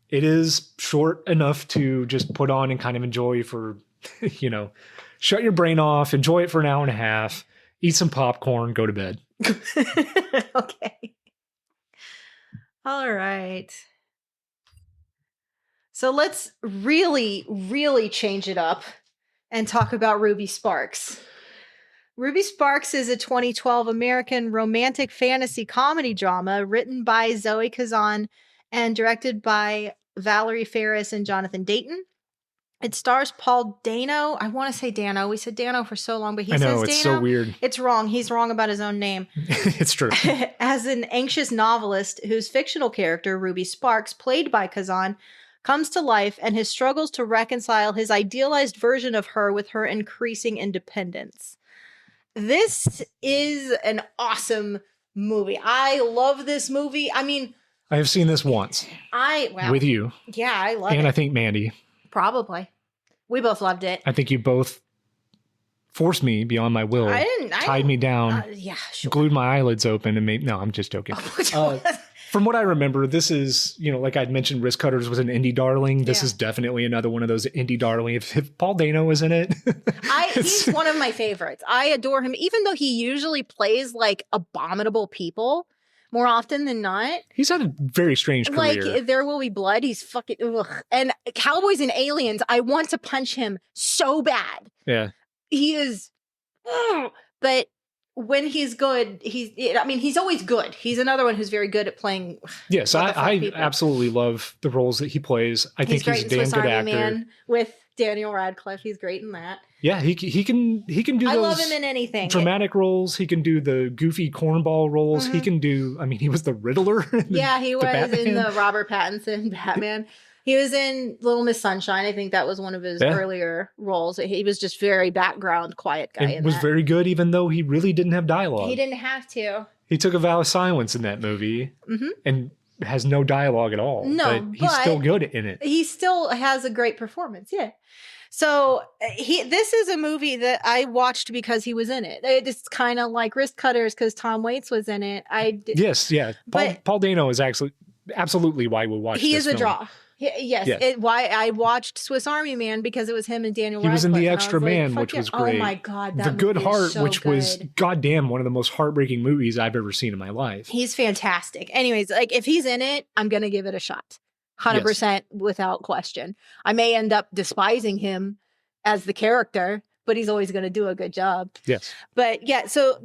It is short enough to just put on and kind of enjoy for, you know, shut your brain off, enjoy it for an hour and a half, eat some popcorn, go to bed. Okay. All right. So let's really, really change it up and talk about Ruby Sparks. Ruby Sparks is a 2012 American romantic fantasy comedy drama written by Zoe Kazan and directed by Valerie Ferris and Jonathan Dayton. It stars Paul Dano. I want to say Dano. We said Dano for so long, but he I know, says it's Dano. so weird. It's wrong. He's wrong about his own name. It's true. As an anxious novelist whose fictional character, Ruby Sparks, played by Kazan, comes to life and his struggles to reconcile his idealized version of her with her increasing independence. This is an awesome movie. I love this movie. I mean, I have seen this once with you. Yeah, I love it. And I think Mandy. Probably. We both loved it. I think you both forced me beyond my will. Tied me down. Yeah, sure. Glued my eyelids open and made... No, I'm just joking. From what I remember, this is, like I'd mentioned, Wrist Cutters was an indie darling. This is definitely another one of those indie darling. If Paul Dano is in it. He's one of my favorites. I adore him, even though he usually plays like abominable people more often than not. He's had a very strange career. Like, There Will Be Blood, he's fucking... Ugh. And Cowboys and Aliens, I want to punch him so bad. Yeah. He is... Ugh. But when he's good, he's always good. He's another one who's very good at playing... Yes, I absolutely love the roles that he plays. I think he's a damn Swiss good Army actor. Man with Daniel Radcliffe. He's great in that. Yeah, he can do those I love him in anything. Dramatic roles. He can do the goofy cornball roles. He can do, he was the Riddler. He was in the Robert Pattinson Batman. He was in Little Miss Sunshine. I think that was one of his earlier roles. He was just very background, quiet guy. It was very good, even though he really didn't have dialogue. He didn't have to. He took a vow of silence in that movie and has no dialogue at all. No, but he's still good in it. He still has a great performance. Yeah. So this is a movie that I watched because he was in it. It's kind of like Wrist Cutters because Tom Waits was in it. Yes, yeah. Paul Dano is actually absolutely why we watched. He this is a film. draw. Yes. Why I watched Swiss Army Man because it was him and Daniel Radcliffe. He was in The Extra Man, which was great. Oh my God. The Good Heart, which was goddamn one of the most heartbreaking movies I've ever seen in my life. He's fantastic. Anyways, like if he's in it, I'm going to give it a shot. 100% without question. I may end up despising him as the character, but he's always going to do a good job. Yes. But yeah, so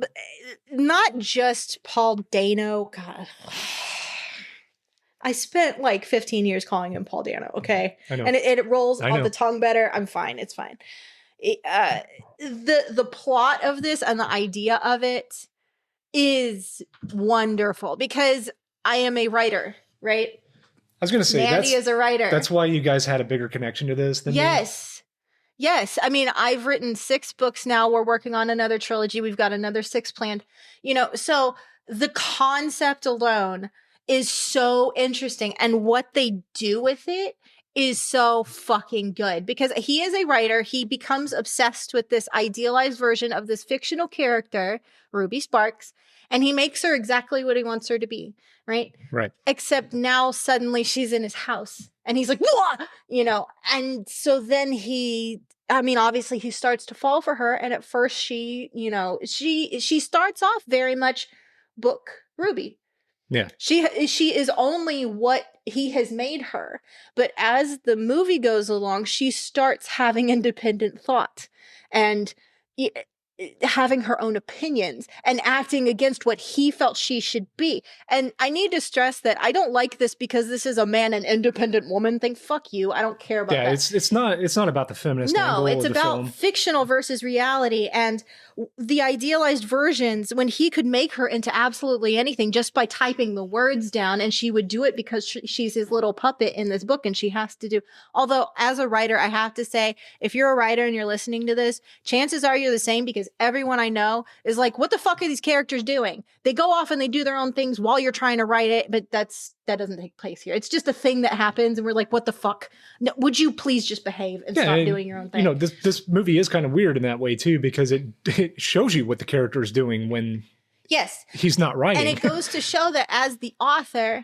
not just Paul Dano. God. I spent like 15 years calling him Paul Dano, okay? I know. And it rolls off the tongue better. I'm fine. It's fine. The plot of this and the idea of it is wonderful because I am a writer, right? I was going to say, Mandy is a writer. That's why you guys had a bigger connection to this than me. Yes. I mean, I've written 6 books now. We're working on another trilogy. We've got another 6 planned. So the concept alone is so interesting. And what they do with it is so fucking good because he is a writer. He becomes obsessed with this idealized version of this fictional character, Ruby Sparks, and he makes her exactly what he wants her to be, right? Right. Except now suddenly she's in his house and he's like, whoa! And so then obviously he starts to fall for her. And at first she starts off very much book Ruby. Yeah. She is only what he has made her. But as the movie goes along, she starts having independent thought and having her own opinions and acting against what he felt she should be. And I need to stress that I don't like this because this is a man and independent woman thing. Fuck you. I don't care about that. It's not about the feminist angle it's of the about film. fictional versus reality and the idealized versions when he could make her into absolutely anything just by typing the words down, and she would do it because she's his little puppet in this book and she has to do. Although as a writer, I have to say, if you're a writer and you're listening to this, chances are you're the same because everyone I know is like, what the fuck are these characters doing? They go off and they do their own things while you're trying to write it, but that doesn't take place here. It's just a thing that happens and we're like, what the fuck? No, would you please just behave and stop doing your own thing? This movie is kind of weird in that way too because it shows you what the character is doing when he's not writing. And it goes to show that as the author,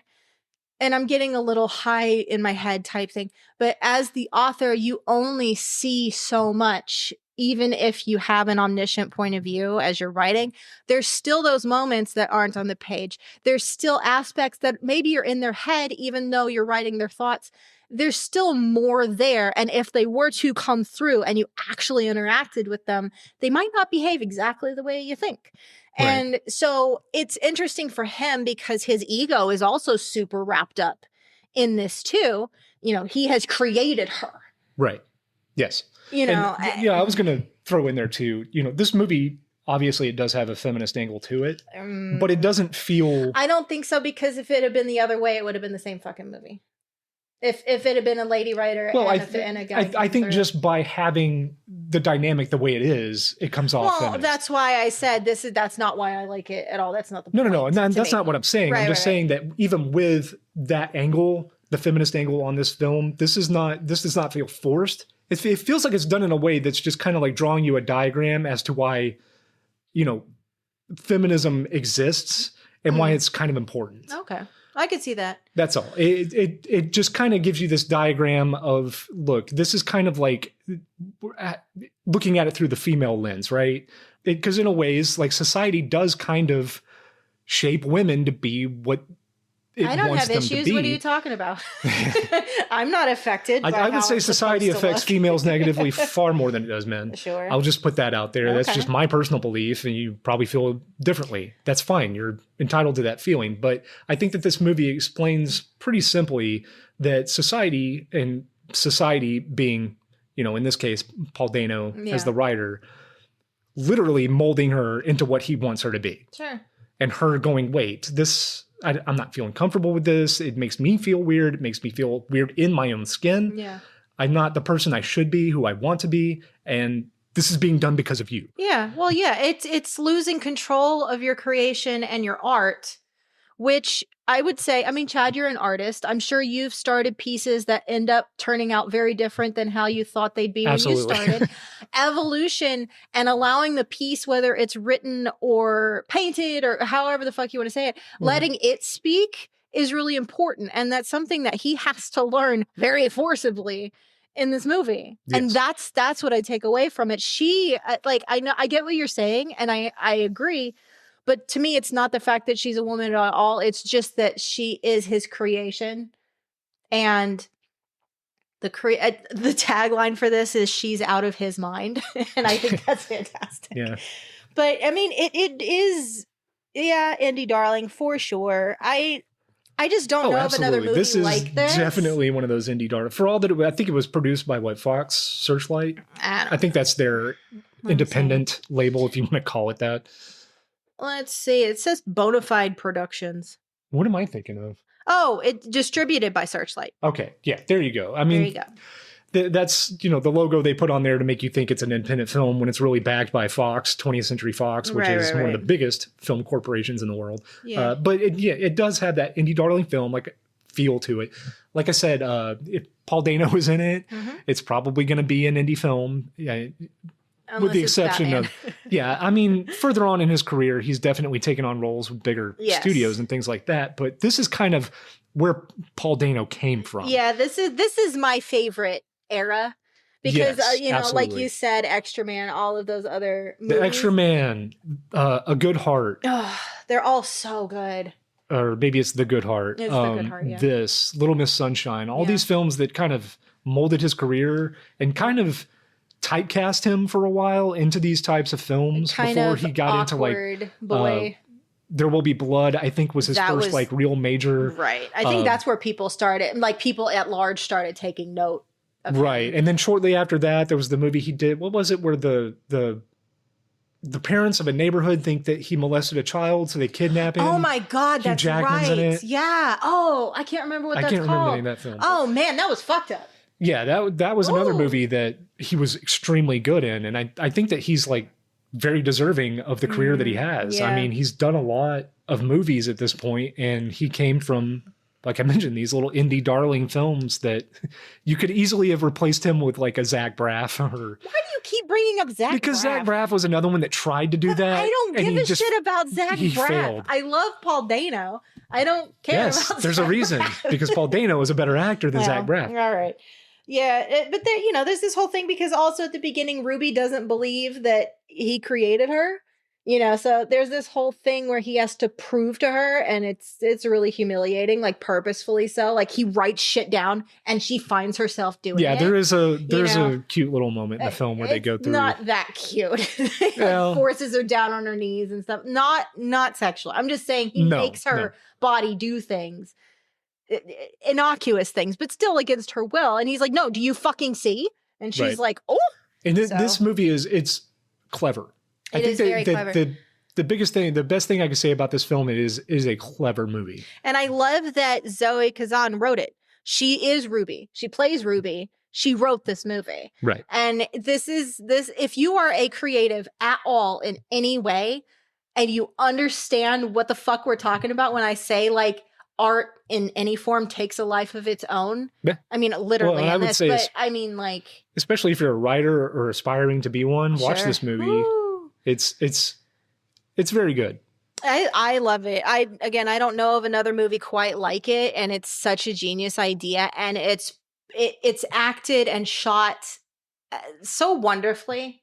and I'm getting a little high in my head type thing, but as the author, you only see so much. Even if you have an omniscient point of view as you're writing, there's still those moments that aren't on the page. There's still aspects that maybe you're in their head, even though you're writing their thoughts. There's still more there. And if they were to come through and you actually interacted with them, they might not behave exactly the way you think. Right. And so it's interesting for him because his ego is also super wrapped up in this too. You know, he has created her. Right. Yes. You know, and, I was going to throw in there too, this movie, obviously it does have a feminist angle to it, but it doesn't feel... I don't think so, because if it had been the other way, it would have been the same fucking movie. If it had been a lady writer and a guy. I think just by having the dynamic the way it is, it comes off feminist. That's why I said that's not why I like it at all. That's not the point. No. And that's not what I'm saying. I'm just saying that even with that angle, the feminist angle on this film, this does not feel forced. It feels like it's done in a way that's just kind of like drawing you a diagram as to why, feminism exists and why it's kind of important. Okay. I could see that. That's all. It just kind of gives you this diagram of, look, this is kind of like looking at it through the female lens, right? Because in a ways, like, society does kind of shape women to be what it I don't wants have them to issues. be. What are you talking about? I'm not affected. I would say society affects females negatively far more than it does men. Sure. I'll just put that out there. Okay. That's just my personal belief, and you probably feel differently. That's fine. You're entitled to that feeling. But I think that this movie explains pretty simply that society, and society being, in this case, Paul Dano as the writer, literally molding her into what he wants her to be. Sure. And her going, wait, I'm not feeling comfortable with this. It makes me feel weird. It makes me feel weird in my own skin. Yeah. I'm not the person I should be, who I want to be. And this is being done because of you. Yeah. Well, yeah, it's losing control of your creation and your art, which I would say, Chad, you're an artist. I'm sure you've started pieces that end up turning out very different than how you thought they'd be when you started. Evolution and allowing the piece, whether it's written or painted or however the fuck you want to say it, letting it speak is really important. And that's something that he has to learn very forcibly in this movie. Yes. And that's what I take away from it. She, I get what you're saying, and I agree. But to me, it's not the fact that she's a woman at all. It's just that she is his creation. And the tagline for this is "She's out of his mind." And I think that's fantastic. Yeah. But it is, indie darling for sure. I just don't know of another movie like this. Definitely one of those indie darling. For all that, I think it was produced by Fox Searchlight. I think that's their independent label, if you want to call it that. Let's see. It says Bonafide Productions. What am I thinking of? Oh, it's distributed by Searchlight. Okay. Yeah, there you go. There you go. That's, the logo they put on there to make you think it's an independent film when it's really backed by Fox, 20th Century Fox, which is one of the biggest film corporations in the world. Yeah. But it does have that indie darling film feel to it. Like I said, if Paul Dano is in it, it's probably going to be an indie film. Yeah. Unless with the exception of, further on in his career, he's definitely taken on roles with bigger studios and things like that. But this is kind of where Paul Dano came from. Yeah, this is my favorite era because, like you said, Extra Man, all of those other movies. The Extra Man, A Good Heart. Oh, they're all so good. Or maybe it's The Good Heart. It's The Good Heart, yeah. This, Little Miss Sunshine, all these films that kind of molded his career and kind of typecast him for a while into these types of films before he got into boy. There Will Be Blood, I think was his first real major. Right. I think that's where people started, people at large started taking note of right. him. And then shortly after that, there was the movie he did. What was it where the parents of a neighborhood think that he molested a child, so they kidnap him? Oh my God, that's Jackman's right. in it. Yeah. Oh, I can't remember what that's called. I can't remember the name of that film. Oh man, that was fucked up. Yeah, that was another movie that he was extremely good in. And I think that he's very deserving of the career that he has. Yeah. He's done a lot of movies at this point, and he came from, like I mentioned, these little indie darling films that you could easily have replaced him with a Zach Braff. Why do you keep bringing up Zach Braff? Because Zach Braff was another one that tried to do that. I don't give a shit about Zach Braff. Failed. I love Paul Dano. I don't care about Zach there's a reason. Because Paul Dano is a better actor than Zach Braff. All right. Yeah, but there, there's this whole thing because also at the beginning, Ruby doesn't believe that he created her. So there's this whole thing where he has to prove to her, and it's really humiliating, purposefully so. He writes shit down, and she finds herself doing it. Yeah, there's a cute little moment in the film where they go through. Not that cute. Forces her down on her knees and stuff. Not sexual. I'm just saying he makes her body do things innocuous things, but still against her will. And he's like, no, do you fucking see? And she's Right. like, oh. And So- this movie it's clever. It is very clever. The biggest thing, the best thing I can say about this film is a clever movie. And I love that Zoe Kazan wrote it. She is Ruby. She plays Ruby. She wrote this movie. Right. And this, if you are a creative at all in any way, and you understand what the fuck we're talking about when I say like art in any form takes a life of its own. Yeah. I mean, literally Well, and I in would this, say but I mean like. Especially if you're a writer or aspiring to be one, watch Sure. this movie. Woo. It's very good. I love it. I don't know of another movie quite like it, and it's such a genius idea, and it's acted and shot so wonderfully.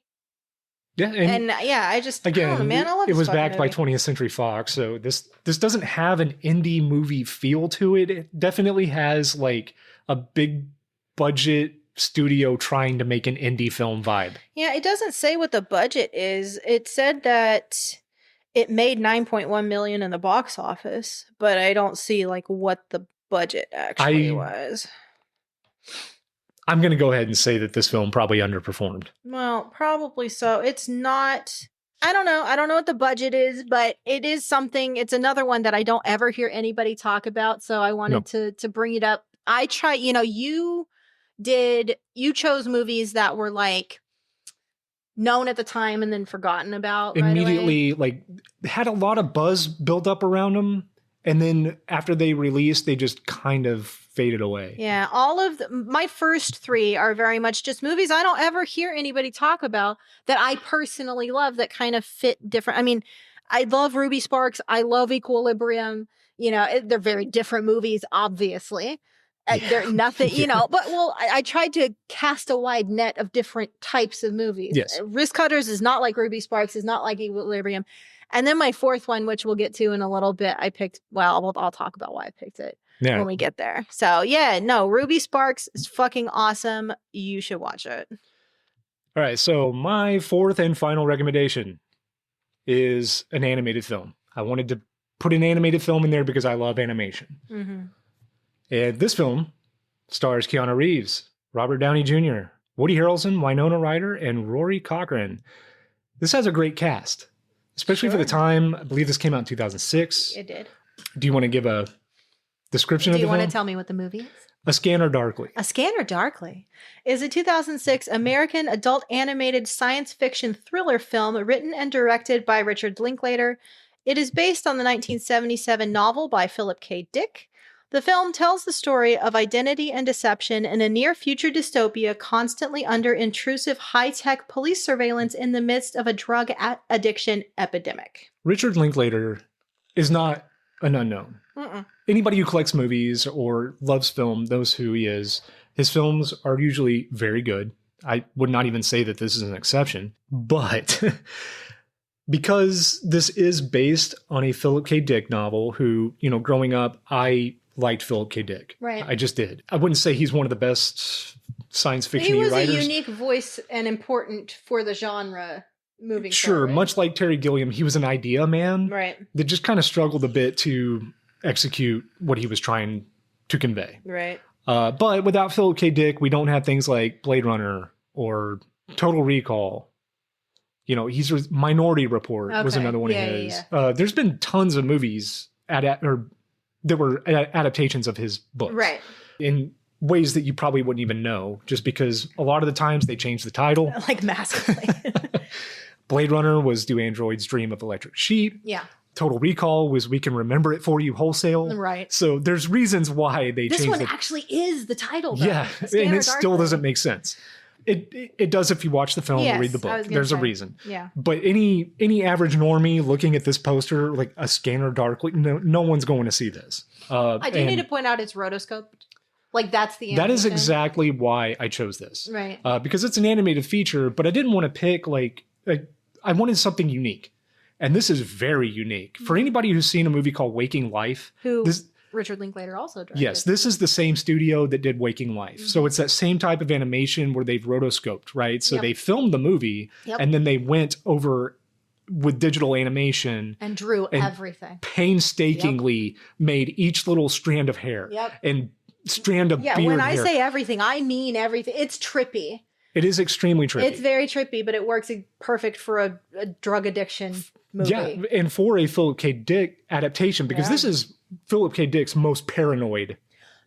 Yeah, And I just I don't know, again, man, I love it this was fucking backed by movie. 20th Century Fox, so this doesn't have an indie movie feel to it. It definitely has like a big budget studio trying to make an indie film vibe. Yeah, it doesn't say what the budget is. It said that it made 9.1 million in the box office, but I don't see like what the budget actually was. I'm going to go ahead and say that this film probably underperformed. Well, probably so. It's not. I don't know. I don't know what the budget is, but it is something. It's another one that I don't ever hear anybody talk about. So I wanted to bring it up. I try. You chose movies that were like known at the time and then forgotten about right away. Immediately, like had a lot of buzz built up around them, and then after they released, they just kind of faded away. Yeah, all of my first three are very much just movies I don't ever hear anybody talk about that I personally love that kind of fit different. I mean, I love Ruby Sparks. I love Equilibrium. They're very different movies, obviously. They're nothing, but I tried to cast a wide net of different types of movies. Yes. Wrist Cutters is not like Ruby Sparks, is not like Equilibrium. And then my fourth one, which we'll get to in a little bit, I picked, I'll talk about why I picked it when we get there. So Ruby Sparks is fucking awesome. You should watch it. All right. So my fourth and final recommendation is an animated film. I wanted to put an animated film in there because I love animation. Mm-hmm. And this film stars Keanu Reeves, Robert Downey Jr., Woody Harrelson, Winona Ryder, and Rory Cochrane. This has a great cast, especially for the time. I believe this came out in 2006. It did. Do you want to give a description of the film? Do you want to tell me what the movie is? A Scanner Darkly. A Scanner Darkly is a 2006 American adult animated science fiction thriller film written and directed by Richard Linklater. It is based on the 1977 novel by Philip K. Dick. The film tells the story of identity and deception in a near-future dystopia constantly under intrusive high-tech police surveillance in the midst of a drug addiction epidemic. Richard Linklater is not an unknown. Mm-mm. Anybody who collects movies or loves film knows who he is. His films are usually very good. I would not even say that this is an exception. But because this is based on a Philip K. Dick novel who, growing up, I liked Philip K. Dick. Right. I just did. I wouldn't say he's one of the best science fiction He was writers. a unique voice and important for the genre moving Sure, forward. much like Terry Gilliam, he was an idea man Right. that just kind of struggled a bit to execute what he was trying to convey. Right. But without Philip K. Dick, we don't have things like Blade Runner or Total Recall. He's Minority Report was Okay. another one Yeah, of yeah, his. There's been tons of movies that were adaptations of his books. Right. In ways that you probably wouldn't even know, just because a lot of the times they change the title. Like massively. Blade Runner was Do Androids Dream of Electric Sheep. Yeah. Total Recall was We Can Remember It For You Wholesale. Right. So there's reasons why they This changed one it. actually is the title, though. Yeah, A Scanner and it still Darkly. doesn't make sense. It does if you watch the film or read the Yes, I was book. gonna There's a say. reason. Yeah. But any average normie looking at this poster, like A Scanner Darkly, no one's going to see this. I do need to point out it's rotoscoped. Like that's the That is animation. exactly why I chose this. Right. Because it's an animated feature, but I didn't want to pick I wanted something unique. And this is very unique. For anybody who's seen a movie called Waking Life, Who this, Richard Linklater also directed. yes, this is the same studio that did Waking Life. So it's that same type of animation where they've rotoscoped, right? So Yep. they filmed the movie Yep. and then they went over with digital animation And drew and everything. painstakingly made each little strand of hair and strand of beard when I hair. say everything, I mean everything. It's trippy. It is extremely trippy. It's very trippy, but it works perfect for a drug addiction movie. Yeah, and for a Philip K. Dick adaptation, because this is Philip K. Dick's most paranoid.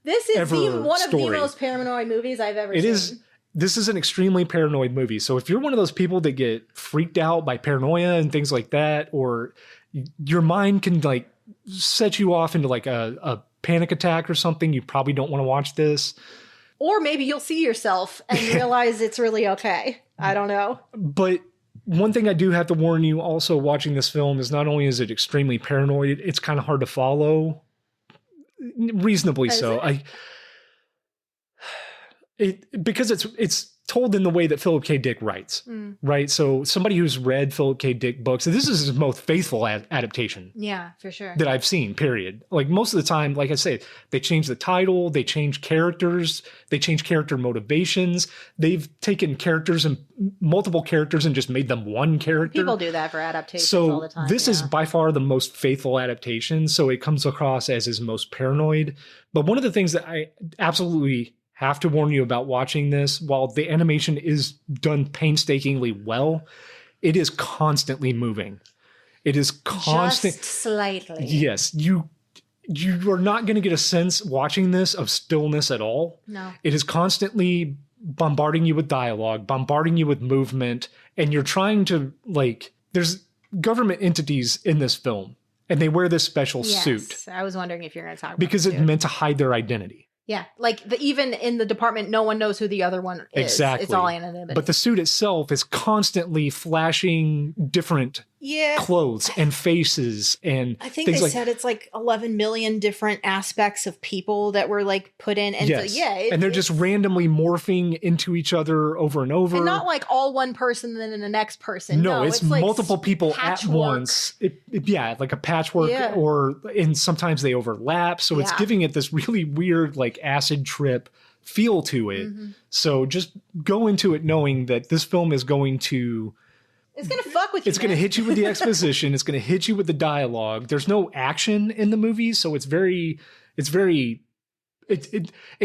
This is one of the story. most paranoid movies I've ever seen. This is an extremely paranoid movie. So if you're one of those people that get freaked out by paranoia and things like that, or your mind can like set you off into like a panic attack or something, you probably don't want to watch this. Or maybe you'll see yourself and realize it's really okay. I don't know. But one thing I do have to warn you also watching this film is not only is it extremely paranoid, it's kind of hard to follow. Reasonably so. Because it's told in the way that Philip K. Dick writes, right? So somebody who's read Philip K. Dick books, this is his most faithful adaptation. Yeah, for sure. That I've seen, period. Like most of the time, like I say, they change the title, they change characters, they change character motivations. They've taken characters and multiple characters and just made them one character. People do that for adaptations all the time. This is by far the most faithful adaptation, so it comes across as his most paranoid. But one of the things that I absolutely have to warn you about watching this, while the animation is done painstakingly well, it is constantly moving. It is constant. Just slightly. Yes. You are not going to get a sense watching this of stillness at all. No. It is constantly bombarding you with dialogue, bombarding you with movement, and you're trying to, like, there's government entities in this film, and they wear this special suit. I was wondering if you're going to talk about because it's meant to hide their identity. Yeah, like even in the department, no one knows who the other one is. Exactly. It's all anonymity. But the suit itself is constantly flashing different clothes and faces and I think they said it's like 11 million different aspects of people that were like put in. And yes. so, and they're just randomly morphing into each other over and over. And not like all one person and then the next person. No, it's like multiple people at once. Like a patchwork and sometimes they overlap. So it's giving it this really weird like acid trip feel to it. Mm-hmm. So just go into it knowing that this film is going to... It's going to fuck with you. It's going to hit you with the exposition. It's going to hit you with the dialogue. There's no action in the movie, so it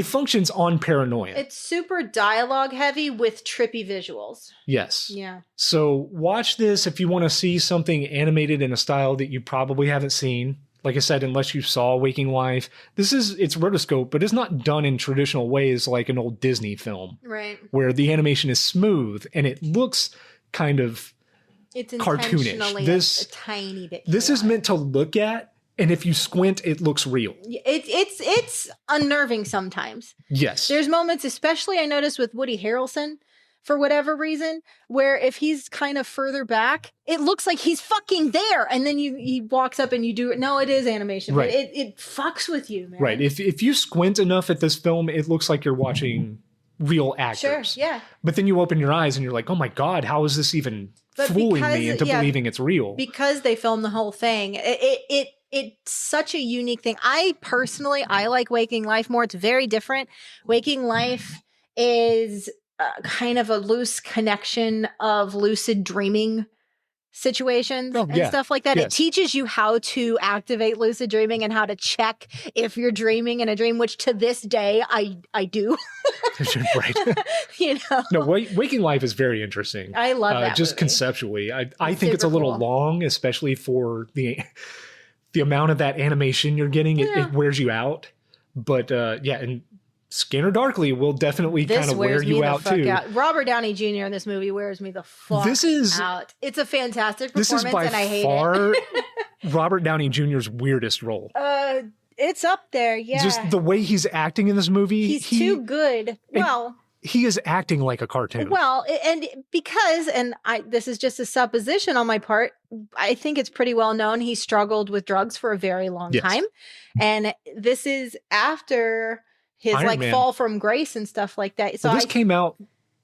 functions on paranoia. It's super dialogue heavy with trippy visuals. Yes. Yeah. So watch this if you want to see something animated in a style that you probably haven't seen. Like I said, unless you saw Waking Life, it's rotoscope, but it's not done in traditional ways like an old Disney film. Right. Where the animation is smooth and it looks kind of cartoonish. This a tiny bit. This is meant to look at, and if you squint, it looks real. It's unnerving sometimes. Yes. There's moments, especially I noticed with Woody Harrelson, for whatever reason, where if he's kind of further back, it looks like he's fucking there. And then he walks up and you do it. No, it is animation. Right. But it fucks with you, man. Right. If you squint enough at this film, it looks like you're watching real actors. Sure, yeah. But then you open your eyes and you're like, oh my God, how is this even fooling me into believing it's real? Because they filmed the whole thing. It's such a unique thing. I like Waking Life more. It's very different. Waking Life is kind of a loose connection of lucid dreaming situations and stuff like that. Yes. It teaches you how to activate lucid dreaming and how to check if you're dreaming in a dream, which to this day I do. Right. You know. No, Waking Life is very interesting. I love that just movie. Conceptually. I think it's a little long, especially for the amount of that animation you're getting. It wears you out. But and Scanner Darkly will definitely kind of wear you out too. Robert Downey Jr. in this movie wears me the fuck out. It's a fantastic performance, and I hate it. Robert Downey Jr.'s weirdest role. It's up there, yeah. Just the way he's acting in this movie. He's too good. Well, he is acting like a cartoon. Well, and because, this is just a supposition on my part, I think it's pretty well known he struggled with drugs for a very long time. And this is after his Iron Man. Fall from grace and stuff like that. So this came out.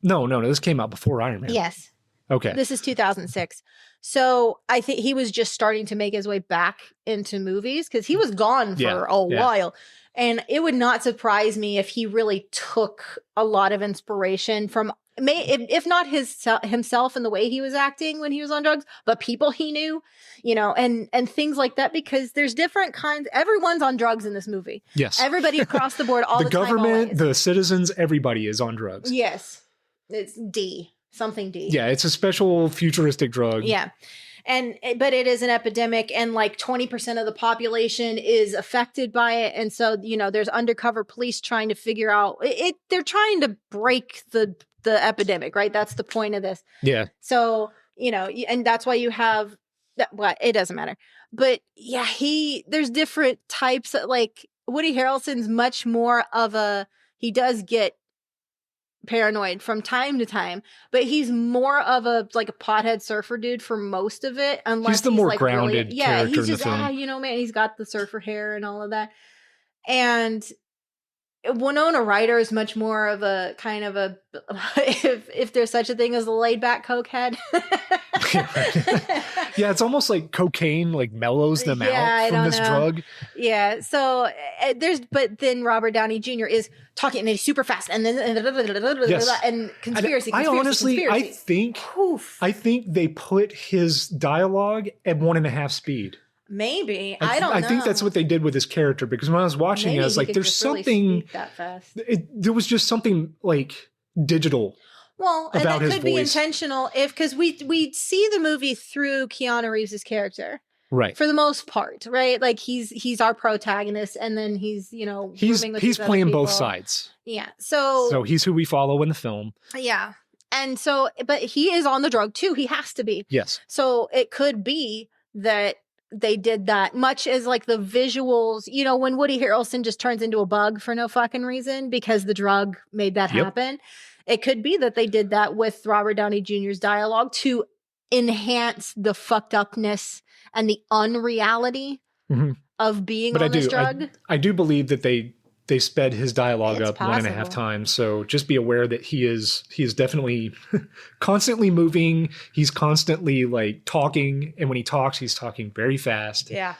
No. This came out before Iron Man. Yes. Okay. This is 2006. So I think he was just starting to make his way back into movies because he was gone for a while. And it would not surprise me if he really took a lot of inspiration from if not himself and the way he was acting when he was on drugs, but people he knew, and things like that, because there's different kinds. Everyone's on drugs in this movie. Yes. Everybody across the board, all the time, government, always. the citizens, everybody is on drugs. Yes. It's something D. Yeah, it's a special futuristic drug. Yeah. But it is an epidemic, and like 20% of the population is affected by it. And so, there's undercover police trying to figure out it. They're trying to break the epidemic, right? That's the point of this. Yeah. So, and that's why you have that. Well, it doesn't matter. But yeah, there's different types of, like, Woody Harrelson's much more of he does get paranoid from time to time, but he's more of a pothead surfer dude for most of it, unless he's the more like grounded really, character he's in just the film. man, he's got the surfer hair and all of that. And Winona Ryder is much more of a kind of a if there's such a thing as a laid back cokehead. Yeah, it's almost like cocaine like mellows them out from this drug. Yeah, so but then Robert Downey Jr. is talking and he's super fast, and then and conspiracy. I think they put his dialogue at 1.5 speed. Maybe. I don't know. I think that's what they did with his character, because when I was watching it, I was like, there's something that fast. There was just something like digital. Well, and that could be intentional because we see the movie through Keanu Reeves' character. Right. For the most part, right? Like he's our protagonist, and then he's he's playing both sides. Yeah. So he's who we follow in the film. Yeah. And so, but he is on the drug too. He has to be. Yes. So it could be that they did that, much as like the visuals, when Woody Harrelson just turns into a bug for no fucking reason because the drug made that happen. It could be that they did that with Robert Downey Jr.'s dialogue to enhance the fucked upness and the unreality of being on this drug. I do believe that they sped his dialogue up possible. 1.5 times. So just be aware that he is definitely constantly moving. He's constantly like talking. And when he talks, he's talking very fast. Yeah.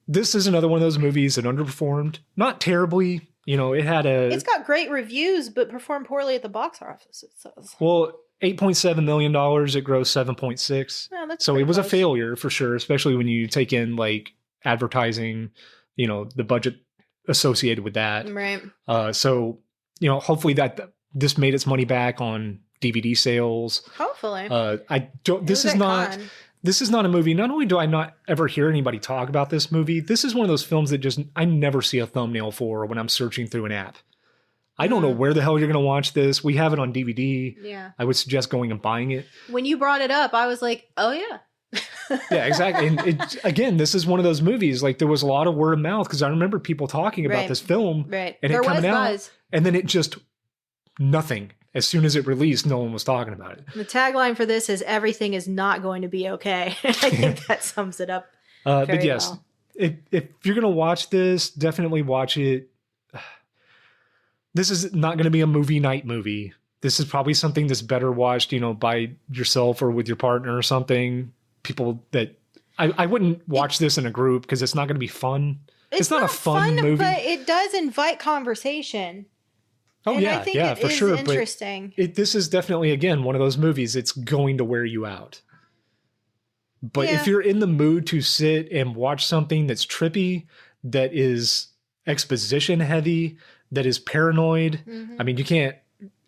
This is another one of those movies that underperformed. Not terribly. It's got great reviews, but performed poorly at the box office, it says. Well, $8.7 million. It grossed 7.6. Yeah, that's so it was close. A failure for sure, especially when you take in like advertising, the budget associated with that. Right. So, hopefully that this made its money back on DVD sales. Hopefully. This is not a movie. Not only do I not ever hear anybody talk about this movie, this is one of those films that I never see a thumbnail for when I'm searching through an app. I don't know where the hell you're going to watch this. We have it on DVD. Yeah. I would suggest going and buying it. When you brought it up, I was like, oh yeah. Yeah, exactly. And again, this is one of those movies, like there was a lot of word of mouth because I remember people talking about this film. Right. And it coming out. And then it just, nothing. As soon as it released, no one was talking about it. The tagline for this is everything is not going to be okay. I think that sums it up. But yes, well. if you're going to watch this, definitely watch it. This is not going to be a movie night movie. This is probably something that's better watched, by yourself or with your partner or something. People that I wouldn't watch this in a group because it's not going to be fun. It's not a fun movie, but it does invite conversation. Oh, and yeah, I think yeah, for sure. Interesting. But this is definitely, again, one of those movies. It's going to wear you out. But if you're in the mood to sit and watch something that's trippy, that is exposition heavy, that is paranoid, I mean, you can't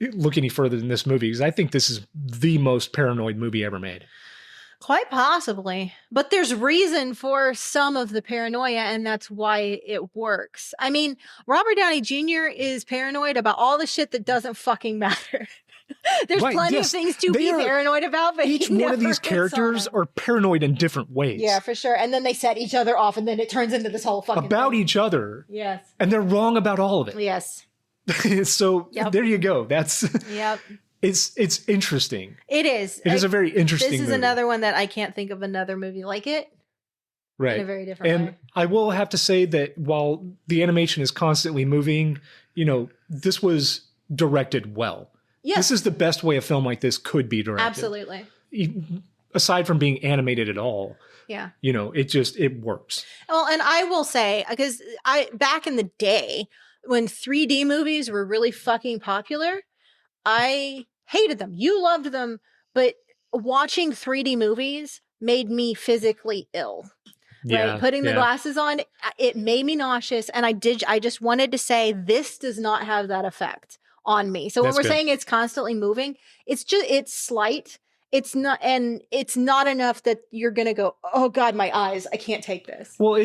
look any further than this movie because I think this is the most paranoid movie ever made. Quite possibly. But there's reason for some of the paranoia, and that's why it works. I mean, Robert Downey Jr. is paranoid about all the shit that doesn't fucking matter. There's plenty of things to be paranoid about, but each one of these characters are paranoid in different ways. Yeah, for sure. And then they set each other off, and then it turns into this whole fucking about thing. Each other. Yes. And they're wrong about all of it. Yes. So there you go. That's It's interesting. It is. It is a very interesting This is movie. another one that I can't think of another movie like it. Right. In a very different way. I will have to say that while the animation is constantly moving, this was directed well. Yes. This is the best way a film like this could be directed. Absolutely. Aside from being animated at all. Yeah. It works. Well, and I will say, because back in the day when 3D movies were really fucking popular, I hated them. You loved them, but watching 3D movies made me physically ill. Right? Putting the glasses on, it made me nauseous. And I just wanted to say, this does not have that effect on me. So when we're saying it's constantly moving, it's slight. It's not enough that you're going to go, oh God, my eyes, I can't take this. Well,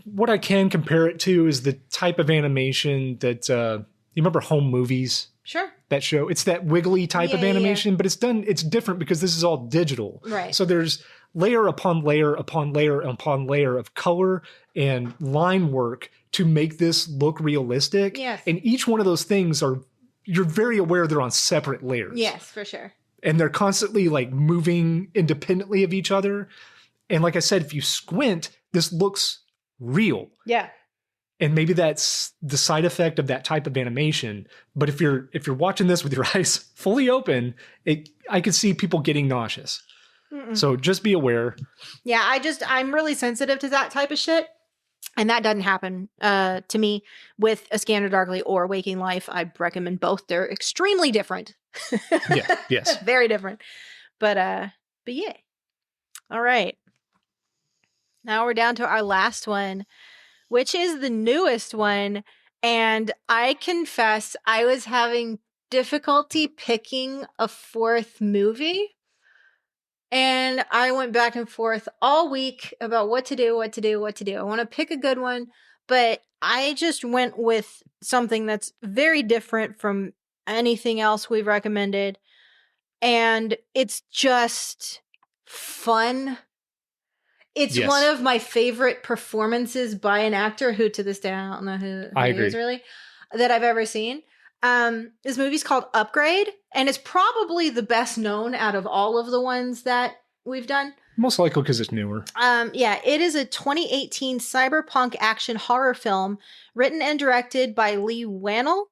what I can compare it to is the type of animation that, you remember Home Movies? Sure. That show. It's that wiggly type of animation, but it's different because this is all digital. Right. So there's layer upon layer upon layer upon layer of color and line work to make this look realistic. Yes. And each one of those things you're very aware they're on separate layers. Yes, for sure. And they're constantly like moving independently of each other. And like I said, if you squint, this looks real. Yeah. And maybe that's the side effect of that type of animation. But if you're watching this with your eyes fully open, I could see people getting nauseous. Mm-mm. So just be aware. Yeah, I'm really sensitive to that type of shit. And that doesn't happen to me with A Scanner Darkly or Waking Life. I recommend both. They're extremely different. Yeah, yes. Very different. But yeah. All right. Now we're down to our last one, which is the newest one. And I confess I was having difficulty picking a fourth movie. And I went back and forth all week about what to do. I want to pick a good one, but I just went with something that's very different from anything else we've recommended. And it's just fun. It's one of my favorite performances by an actor who to this day, I don't know who he is really, that I've ever seen. This movie's called Upgrade, and it's probably the best known out of all of the ones that we've done. Most likely because it's newer. Yeah, it is a 2018 cyberpunk action horror film written and directed by Lee Whannell,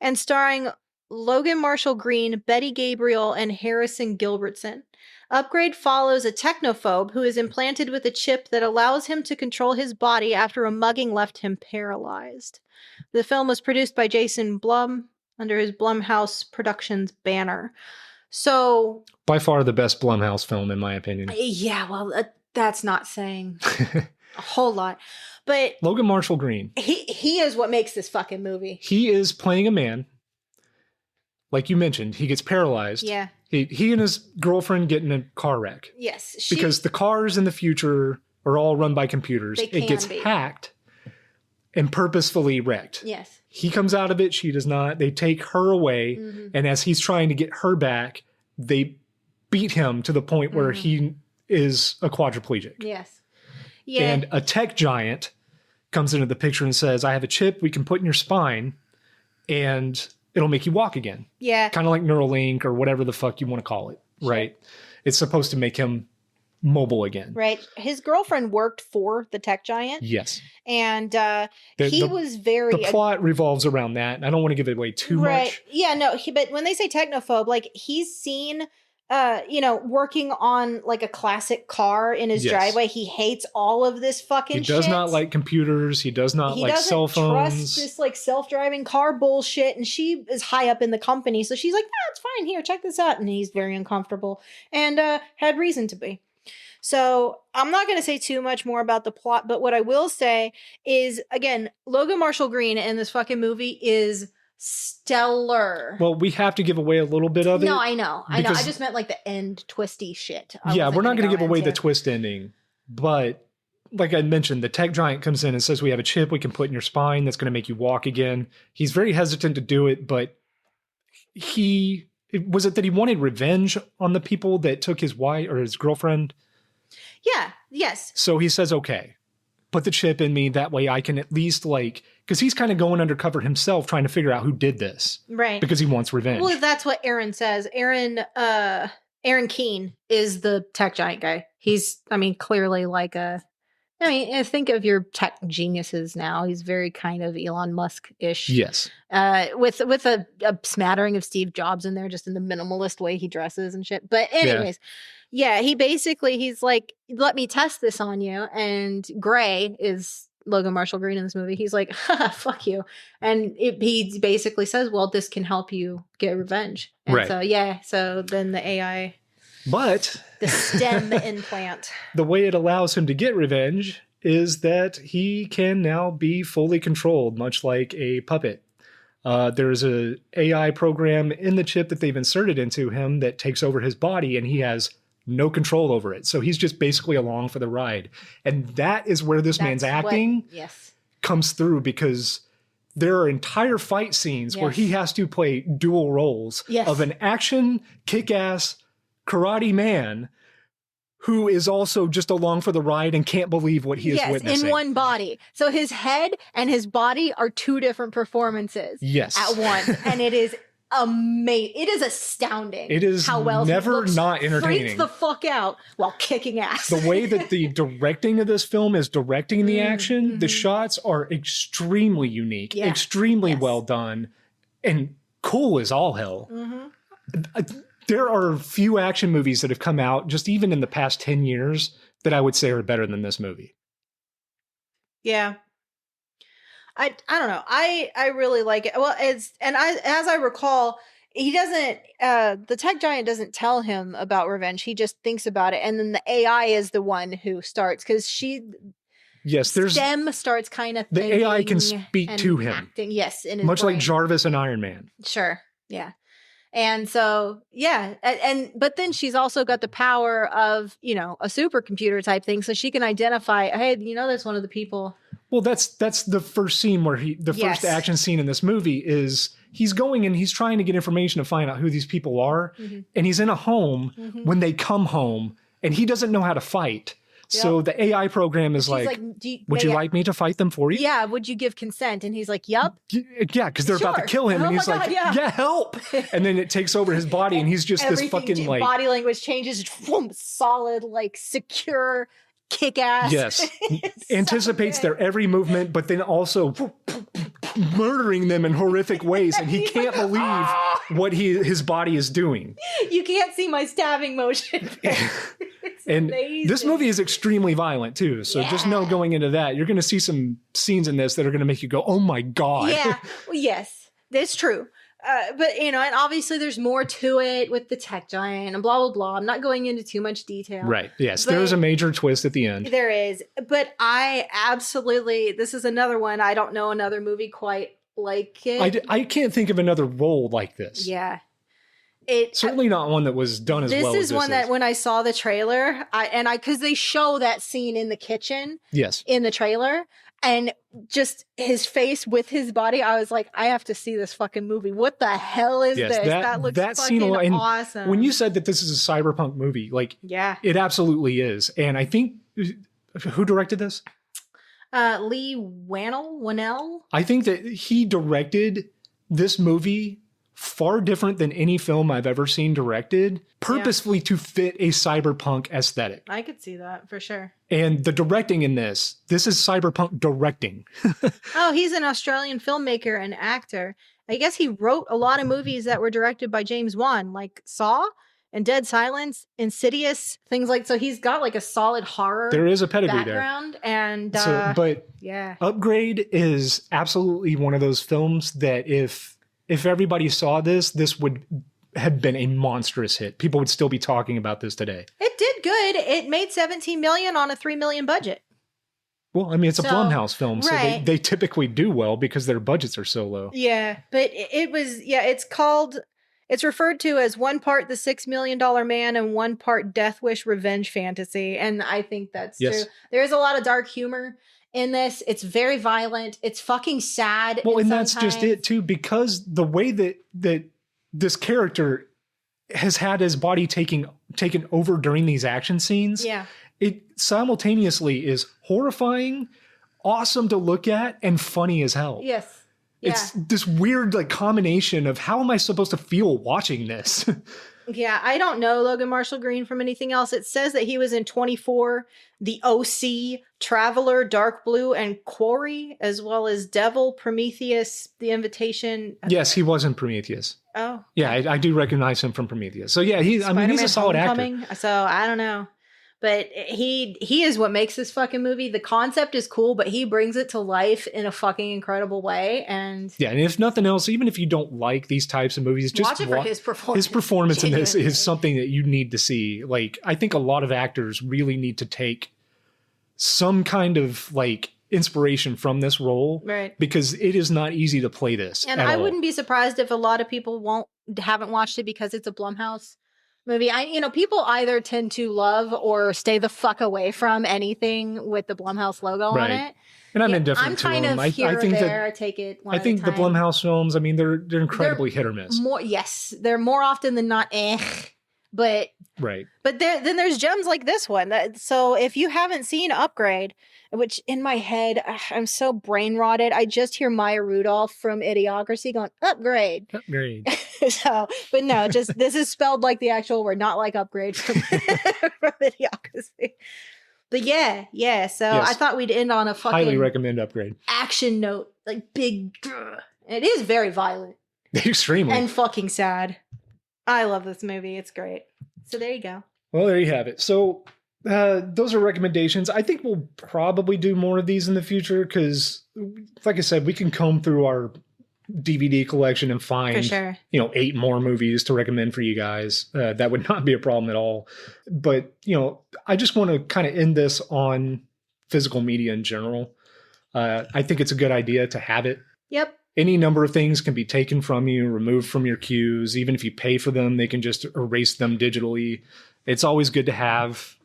and starring Logan Marshall Green, Betty Gabriel, and Harrison Gilbertson. Upgrade follows a technophobe who is implanted with a chip that allows him to control his body after a mugging left him paralyzed. The film was produced by Jason Blum under his Blumhouse Productions banner. So, by far the best Blumhouse film, in my opinion. Yeah, well, that's not saying a whole lot. But Logan Marshall Green. He is what makes this fucking movie. He is playing a man. Like you mentioned, he gets paralyzed. Yeah. He and his girlfriend get in a car wreck. Yes. Because the cars in the future are all run by computers. It gets hacked and purposefully wrecked. Yes. He comes out of it. She does not. They take her away. Mm-hmm. And as he's trying to get her back, they beat him to the point where he is a quadriplegic. Yes. Yeah. And a tech giant comes into the picture and says, I have a chip we can put in your spine and it'll make you walk again. Yeah. Kind of like Neuralink or whatever the fuck you want to call it. Sure. Right. It's supposed to make him mobile again. Right. His girlfriend worked for the tech giant. Yes. And the plot revolves around that. I don't want to give it away too much. Yeah, no, but when they say technophobe, like he's seen working on like a classic car in his driveway. He hates all of this fucking shit. He does not like computers. He does not like cell phones. He doesn't trust this like self-driving car bullshit. And she is high up in the company. So she's like, it's fine. Here, check this out. And he's very uncomfortable and had reason to be. So I'm not going to say too much more about the plot, but what I will say is, again, Logan Marshall Green in this fucking movie is stellar. Well, we have to give away a little bit of it. No, I know. I just meant like the end twisty shit. Yeah, we're not going to give away the twist ending, but like I mentioned, the tech giant comes in and says, we have a chip we can put in your spine that's going to make you walk again. He's very hesitant to do it, but was it that he wanted revenge on the people that took his wife or his girlfriend? Yeah, yes. So he says, okay, put the chip in me. That way I can at least because he's kind of going undercover himself trying to figure out who did this. Right. Because he wants revenge. Well, that's what Aaron says. Aaron Keane is the tech giant guy. He's, clearly think of your tech geniuses now. He's very kind of Elon Musk-ish. Yes. With a smattering of Steve Jobs in there, just in the minimalist way he dresses and shit. But anyways, yeah, he's like, let me test this on you. And Gray is Logan Marshall Green in this movie. He's like, haha, fuck you. And he basically says, well, this can help you get revenge. And Right. so, yeah. So then the AI, But the STEM implant. the way it allows him to get revenge is that he can now be fully controlled, much like a puppet. There's a AI program in the chip that they've inserted into him that takes over his body, and he has no control over it. So he's just basically along for the ride. And that is where this man's acting Yes. comes through, because there are entire fight scenes where he has to play dual roles of an action, kick-ass karate man who is also just along for the ride and can't believe what he is witnessing. In one body. So his head and his body are two different performances at once. And it is amazing. It is astounding. It is how well never he looks, not entertaining. Freaks the fuck out while kicking ass. The way that the directing of this film is directing the action, the shots are extremely unique, extremely well done, and cool as all hell. There are few action movies that have come out, just even in the past 10 years, that I would say are better than this movie. Yeah. I don't know. I really like it. Well, as I recall, he doesn't the tech giant doesn't tell him about revenge. He just thinks about it, and then the AI is the one who starts, because STEM starts kind of the AI can speak to him. Acting, yes, in his much brain. like Jarvis and Iron Man. Sure. Yeah. And so, yeah. But then she's also got the power of, a supercomputer type thing. So she can identify, hey, that's one of the people. Well, that's the first scene where first action scene in this movie is he's going and he's trying to get information to find out who these people are. And he's in a home when they come home, and he doesn't know how to fight. So the AI program is like, would you like me to fight them for you? Yeah. Would you give consent? And he's like, yup. Yeah, because they're about to kill him. And he's like, yeah, help. And then it takes over his body, and he's just this fucking body language changes, solid, secure, kick ass. Yes. Anticipates their every movement, but then also murdering them in horrific ways. And he can't believe what his body is doing. You can't see my stabbing motion. And amazing. This movie is extremely violent too. So just know going into that, you're going to see some scenes in this that are going to make you go, oh my God. Yeah. Well, yes, that's true. But, and obviously there's more to it with the tech giant and blah, blah, blah. I'm not going into too much detail. Right. Yes. There is a major twist at the end. There is. But this is another one. I don't know another movie quite like it. I can't think of another role like this. Yeah. Certainly not one that was done as well as this is. This is one that when I saw the trailer, because they show that scene in the kitchen. Yes. In the trailer. And just his face with his body, I was like, I have to see this fucking movie. What the hell is this? That looks fucking awesome. When you said that this is a cyberpunk movie, it absolutely is. And I think, who directed this? Lee Wannell? I think that he directed this movie far different than any film I've ever seen directed, purposefully to fit a cyberpunk aesthetic. I could see that for sure. And the directing in this is cyberpunk directing. Oh, he's an Australian filmmaker and actor. I guess he wrote a lot of movies that were directed by James Wan, like Saw and Dead Silence, Insidious, things like. So he's got a solid horror. There is a pedigree background, and Upgrade is absolutely one of those films that if everybody saw this would have been a monstrous hit. People would still be talking about this today. It did good. It made $17 million on a $3 million budget. Well, I mean, it's a Blumhouse film, so they typically do well because their budgets are so low. Yeah, but it was, it's referred to as one part The $6 Million Man and one part Death Wish Revenge Fantasy. And I think that's true. There is a lot of dark humor in this. It's very violent. It's fucking sad. Well, and that's just it too, because the way that this character has had his body taken over during these action scenes. Yeah. It simultaneously is horrifying, awesome to look at, and funny as hell. Yes. Yeah. It's this weird combination of how am I supposed to feel watching this? Yeah, I don't know Logan Marshall Green from anything else. It says that he was in 24, The OC, Traveler, Dark Blue, and Quarry, as well as Devil, Prometheus, The Invitation. Yes, he was in Prometheus. Oh. Yeah, I do recognize him from Prometheus. So yeah, he's a solid actor. So I don't know. But he is what makes this fucking movie. The concept is cool, but he brings it to life in a fucking incredible way. And yeah, and if nothing else, even if you don't like these types of movies, just watch it for his performance. His performance in this Genuinely. is something that you need to see. Like, I think a lot of actors really need to take some kind of like inspiration from this role, Right. Because it is not easy to play this. And I wouldn't be surprised if a lot of people haven't watched it because it's a Blumhouse movie. People either tend to love or stay the fuck away from anything with the Blumhouse logo on it. And I'm Yeah, indifferent I'm to kind them. of here I or think there. that I take it one I think at a the time. Blumhouse films, I mean, they're incredibly hit or miss. Yes, they're more often than not but Right. then there's gems like this one. So if you haven't seen Upgrade, which in my head I'm so brain rotted, I just hear Maya Rudolph from Idiocracy going Upgrade. Upgrade. So, but no, just this is spelled like the actual word, not like Upgrade from, from Idiocracy. But yeah. So Yes. I thought we'd end on a fucking Highly recommend Upgrade. action note, like big. It is very violent Extremely. and fucking sad. I love this movie. It's great. So there you go. Well, there you have it. So those are recommendations. I think we'll probably do more of these in the future because, like I said, we can comb through our DVD collection and find, For sure. 8 more movies to recommend for you guys. That would not be a problem at all. But, I just want to kind of end this on physical media in general. I think it's a good idea to have it. Yep. Any number of things can be taken from you, removed from your queues. Even if you pay for them, they can just erase them digitally. It's always good to have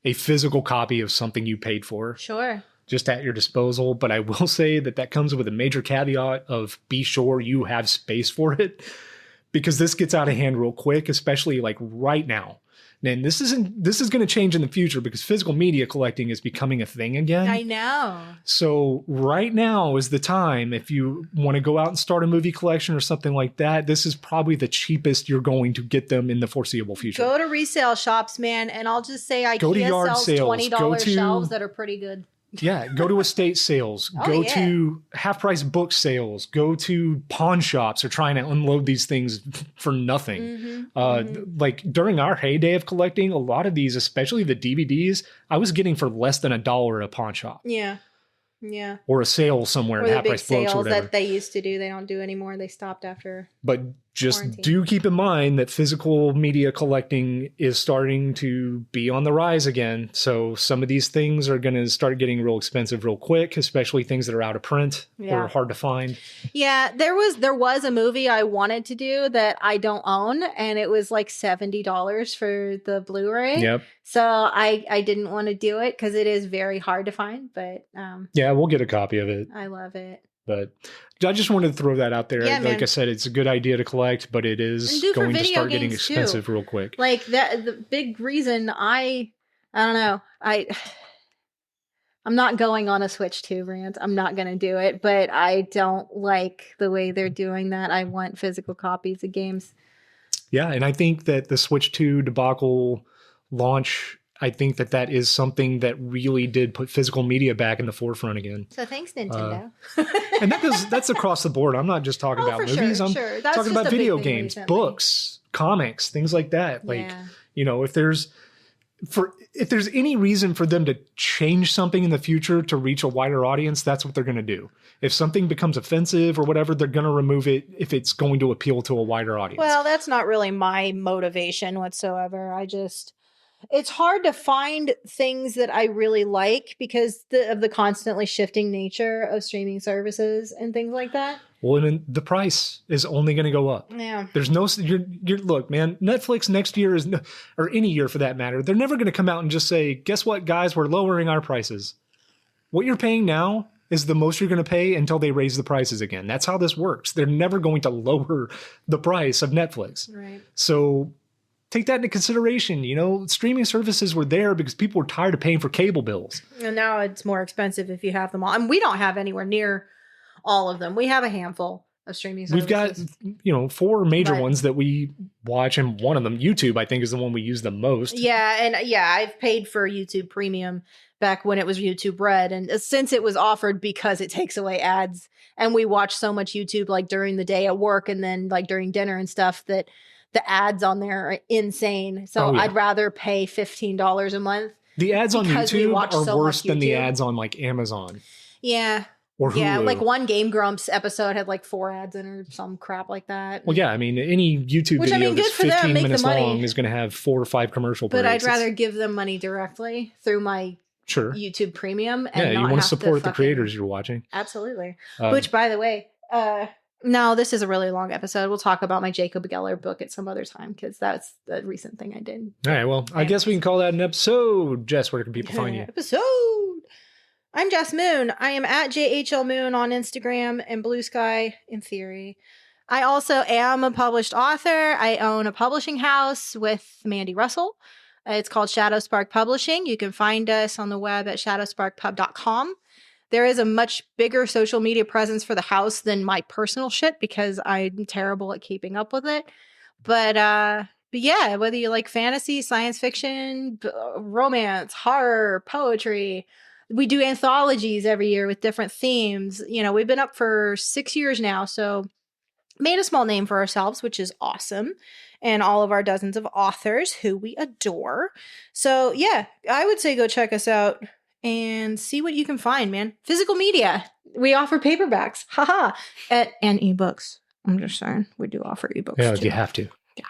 a physical copy of something you paid for. Sure. Just at your disposal. But I will say that comes with a major caveat of be sure you have space for it, because this gets out of hand real quick, especially like right now. And this is going to change in the future because physical media collecting is becoming a thing again. I know. So right now is the time, if you want to go out and start a movie collection or something like that, this is probably the cheapest you're going to get them in the foreseeable future. Go to resale shops, man, and I'll just say Go to IKEA yard sells sales. $20 Go to- shelves that are pretty good. Yeah, go to estate sales, Oh, go yeah. to half-price book sales, go to pawn shops are trying to unload these things for nothing. Like during our heyday of collecting, a lot of these, especially the DVDs, I was getting for less than $1 at a pawn shop Yeah. Yeah. or a sale somewhere Or at the big half-price books or sales whatever. that they used to do. They don't do anymore. They stopped after. But just Quarantine. do keep in mind that physical media collecting is starting to be on the rise again. So some of these things are going to start getting real expensive real quick, especially things that are out of print Yeah. or hard to find. Yeah, there was a movie I wanted to do that I don't own, and it was like $70 for the Blu-ray. Yep. So I didn't want to do it because it is very hard to find, but Yeah, we'll get a copy of it. I love it. But I just wanted to throw that out there. Yeah, Like man. I said, it's a good idea to collect, but it And is do for going to video start getting games, too. expensive real quick. Like that, the big reason I don't know, I'm not going on a Switch 2 rant. I'm not going to do it, but I don't like the way they're doing that. I want physical copies of games. Yeah, and I think that the Switch 2 debacle launch, I think that is something that really did put physical media back in the forefront again. So thanks, Nintendo. And that's across the board. I'm not just talking Oh, about for movies. sure, I'm sure. That's talking just about a big video thing games, recently. books, comics, things like that. Like, Yeah. if there's any reason for them to change something in the future to reach a wider audience, that's what they're going to do. If something becomes offensive or whatever, they're going to remove it if it's going to appeal to a wider audience. Well, that's not really my motivation whatsoever. It's hard to find things that I really like because of the constantly shifting nature of streaming services and things like that. Well, and then the price is only going to go up. Yeah. There's no, look, man, Netflix next year or any year for that matter, they're never going to come out and just say, guess what, guys, we're lowering our prices. What you're paying now is the most you're going to pay until they raise the prices again. That's how this works. They're never going to lower the price of Netflix. Right. So take that into consideration. Streaming services were there because people were tired of paying for cable bills. And now it's more expensive if you have them all. And we don't have anywhere near all of them. We have a handful of streaming services. We've got, 4 major But- ones that we watch, and one of them, YouTube, I think is the one we use the most. Yeah, and I've paid for YouTube Premium back when it was YouTube Red, and since it was offered because it takes away ads, and we watch so much YouTube like during the day at work and then like during dinner and stuff the ads on there are insane. So Oh, yeah. I'd rather pay $15 a month. The ads on Because we YouTube watch are so worse much than the YouTube. ads on like Amazon Yeah. or Hulu. Yeah, like one Game Grumps episode had like 4 ads in it or some crap like that. Well, yeah, I mean, any YouTube Which, I video mean, that's good for them, 15 make the minutes money. long is going to have 4 or 5 commercial But breaks. I'd rather give them money directly through my Sure. YouTube Premium. And Yeah, you not want to have support the fucking- creators you're watching. Absolutely. Which, by the way, no, this is a really long episode. We'll talk about my Jacob Geller book at some other time because that's the recent thing I did. All right, well, I guess we can call that an episode. Jess, where can people find you? Episode. I'm Jess Moon. I am at JHL Moon on Instagram and Blue Sky in theory. I also am a published author. I own a publishing house with Mandy Russell. It's called Shadow Spark Publishing. You can find us on the web at shadowsparkpub.com. There is a much bigger social media presence for the house than my personal shit because I'm terrible at keeping up with it. But yeah, whether you like fantasy, science fiction, romance, horror, poetry, we do anthologies every year with different themes. You know, we've been up for 6 years now, so made a small name for ourselves, which is awesome. And all of our dozens of authors who we adore. So yeah, I would say go check us out and see what you can find, man. Physical media. We offer paperbacks. Haha. And ebooks. I'm just saying. We do offer ebooks. Yeah, too. you have to. Yeah.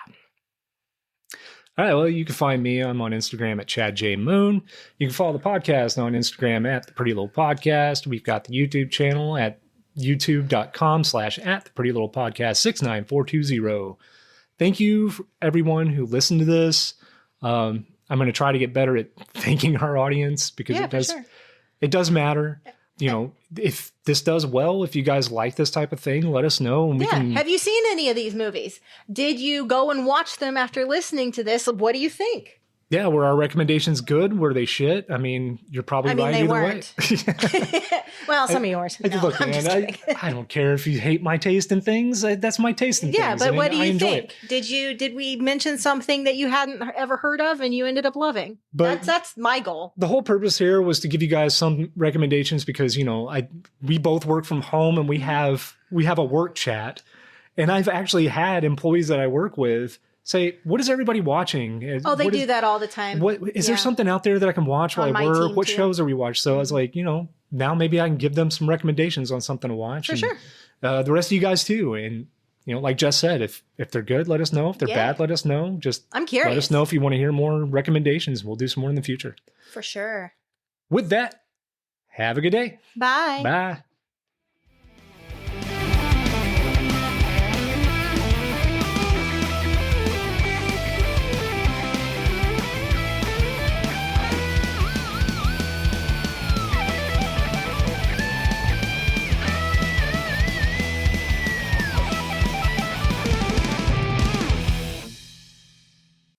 All right, well, you can find me. I'm on Instagram at Chad J. Moon. You can follow the podcast on Instagram at The Pretty Little Podcast. We've got the YouTube channel at youtube.com/at The Pretty Little Podcast 69420. Thank you for everyone who listened to this. I'm going to try to get better at thanking our audience because it does matter. You know, if this does well, if you guys like this type of thing, let us know. And we can. Have you seen any of these movies? Did you go and watch them after listening to this? What do you think? Yeah, were our recommendations good? Were they shit? I mean, you're probably right they either weren't. way. Well, some of yours. No, Look, I'm man, just kidding. I don't care if you hate my taste in things. That's my taste in Yeah, things. but and what do I you enjoy think? it. Did we mention something that you hadn't ever heard of and you ended up loving? But that's my goal. The whole purpose here was to give you guys some recommendations because, you know, we both work from home and we have a work chat. And I've actually had employees that I work with say, what is everybody watching? Oh, they do that all the time. What is there something out there that I can watch while On I my work? team, What too. shows are we watch? So I was like, you know, now maybe I can give them some recommendations on something to watch. For and, sure. The rest of you guys too. And, you know, like Jess said, if they're good, let us know. If they're bad, let us know. Just I'm curious. let us know if you want to hear more recommendations. We'll do some more in the future. For sure. With that, have a good day. Bye. Bye.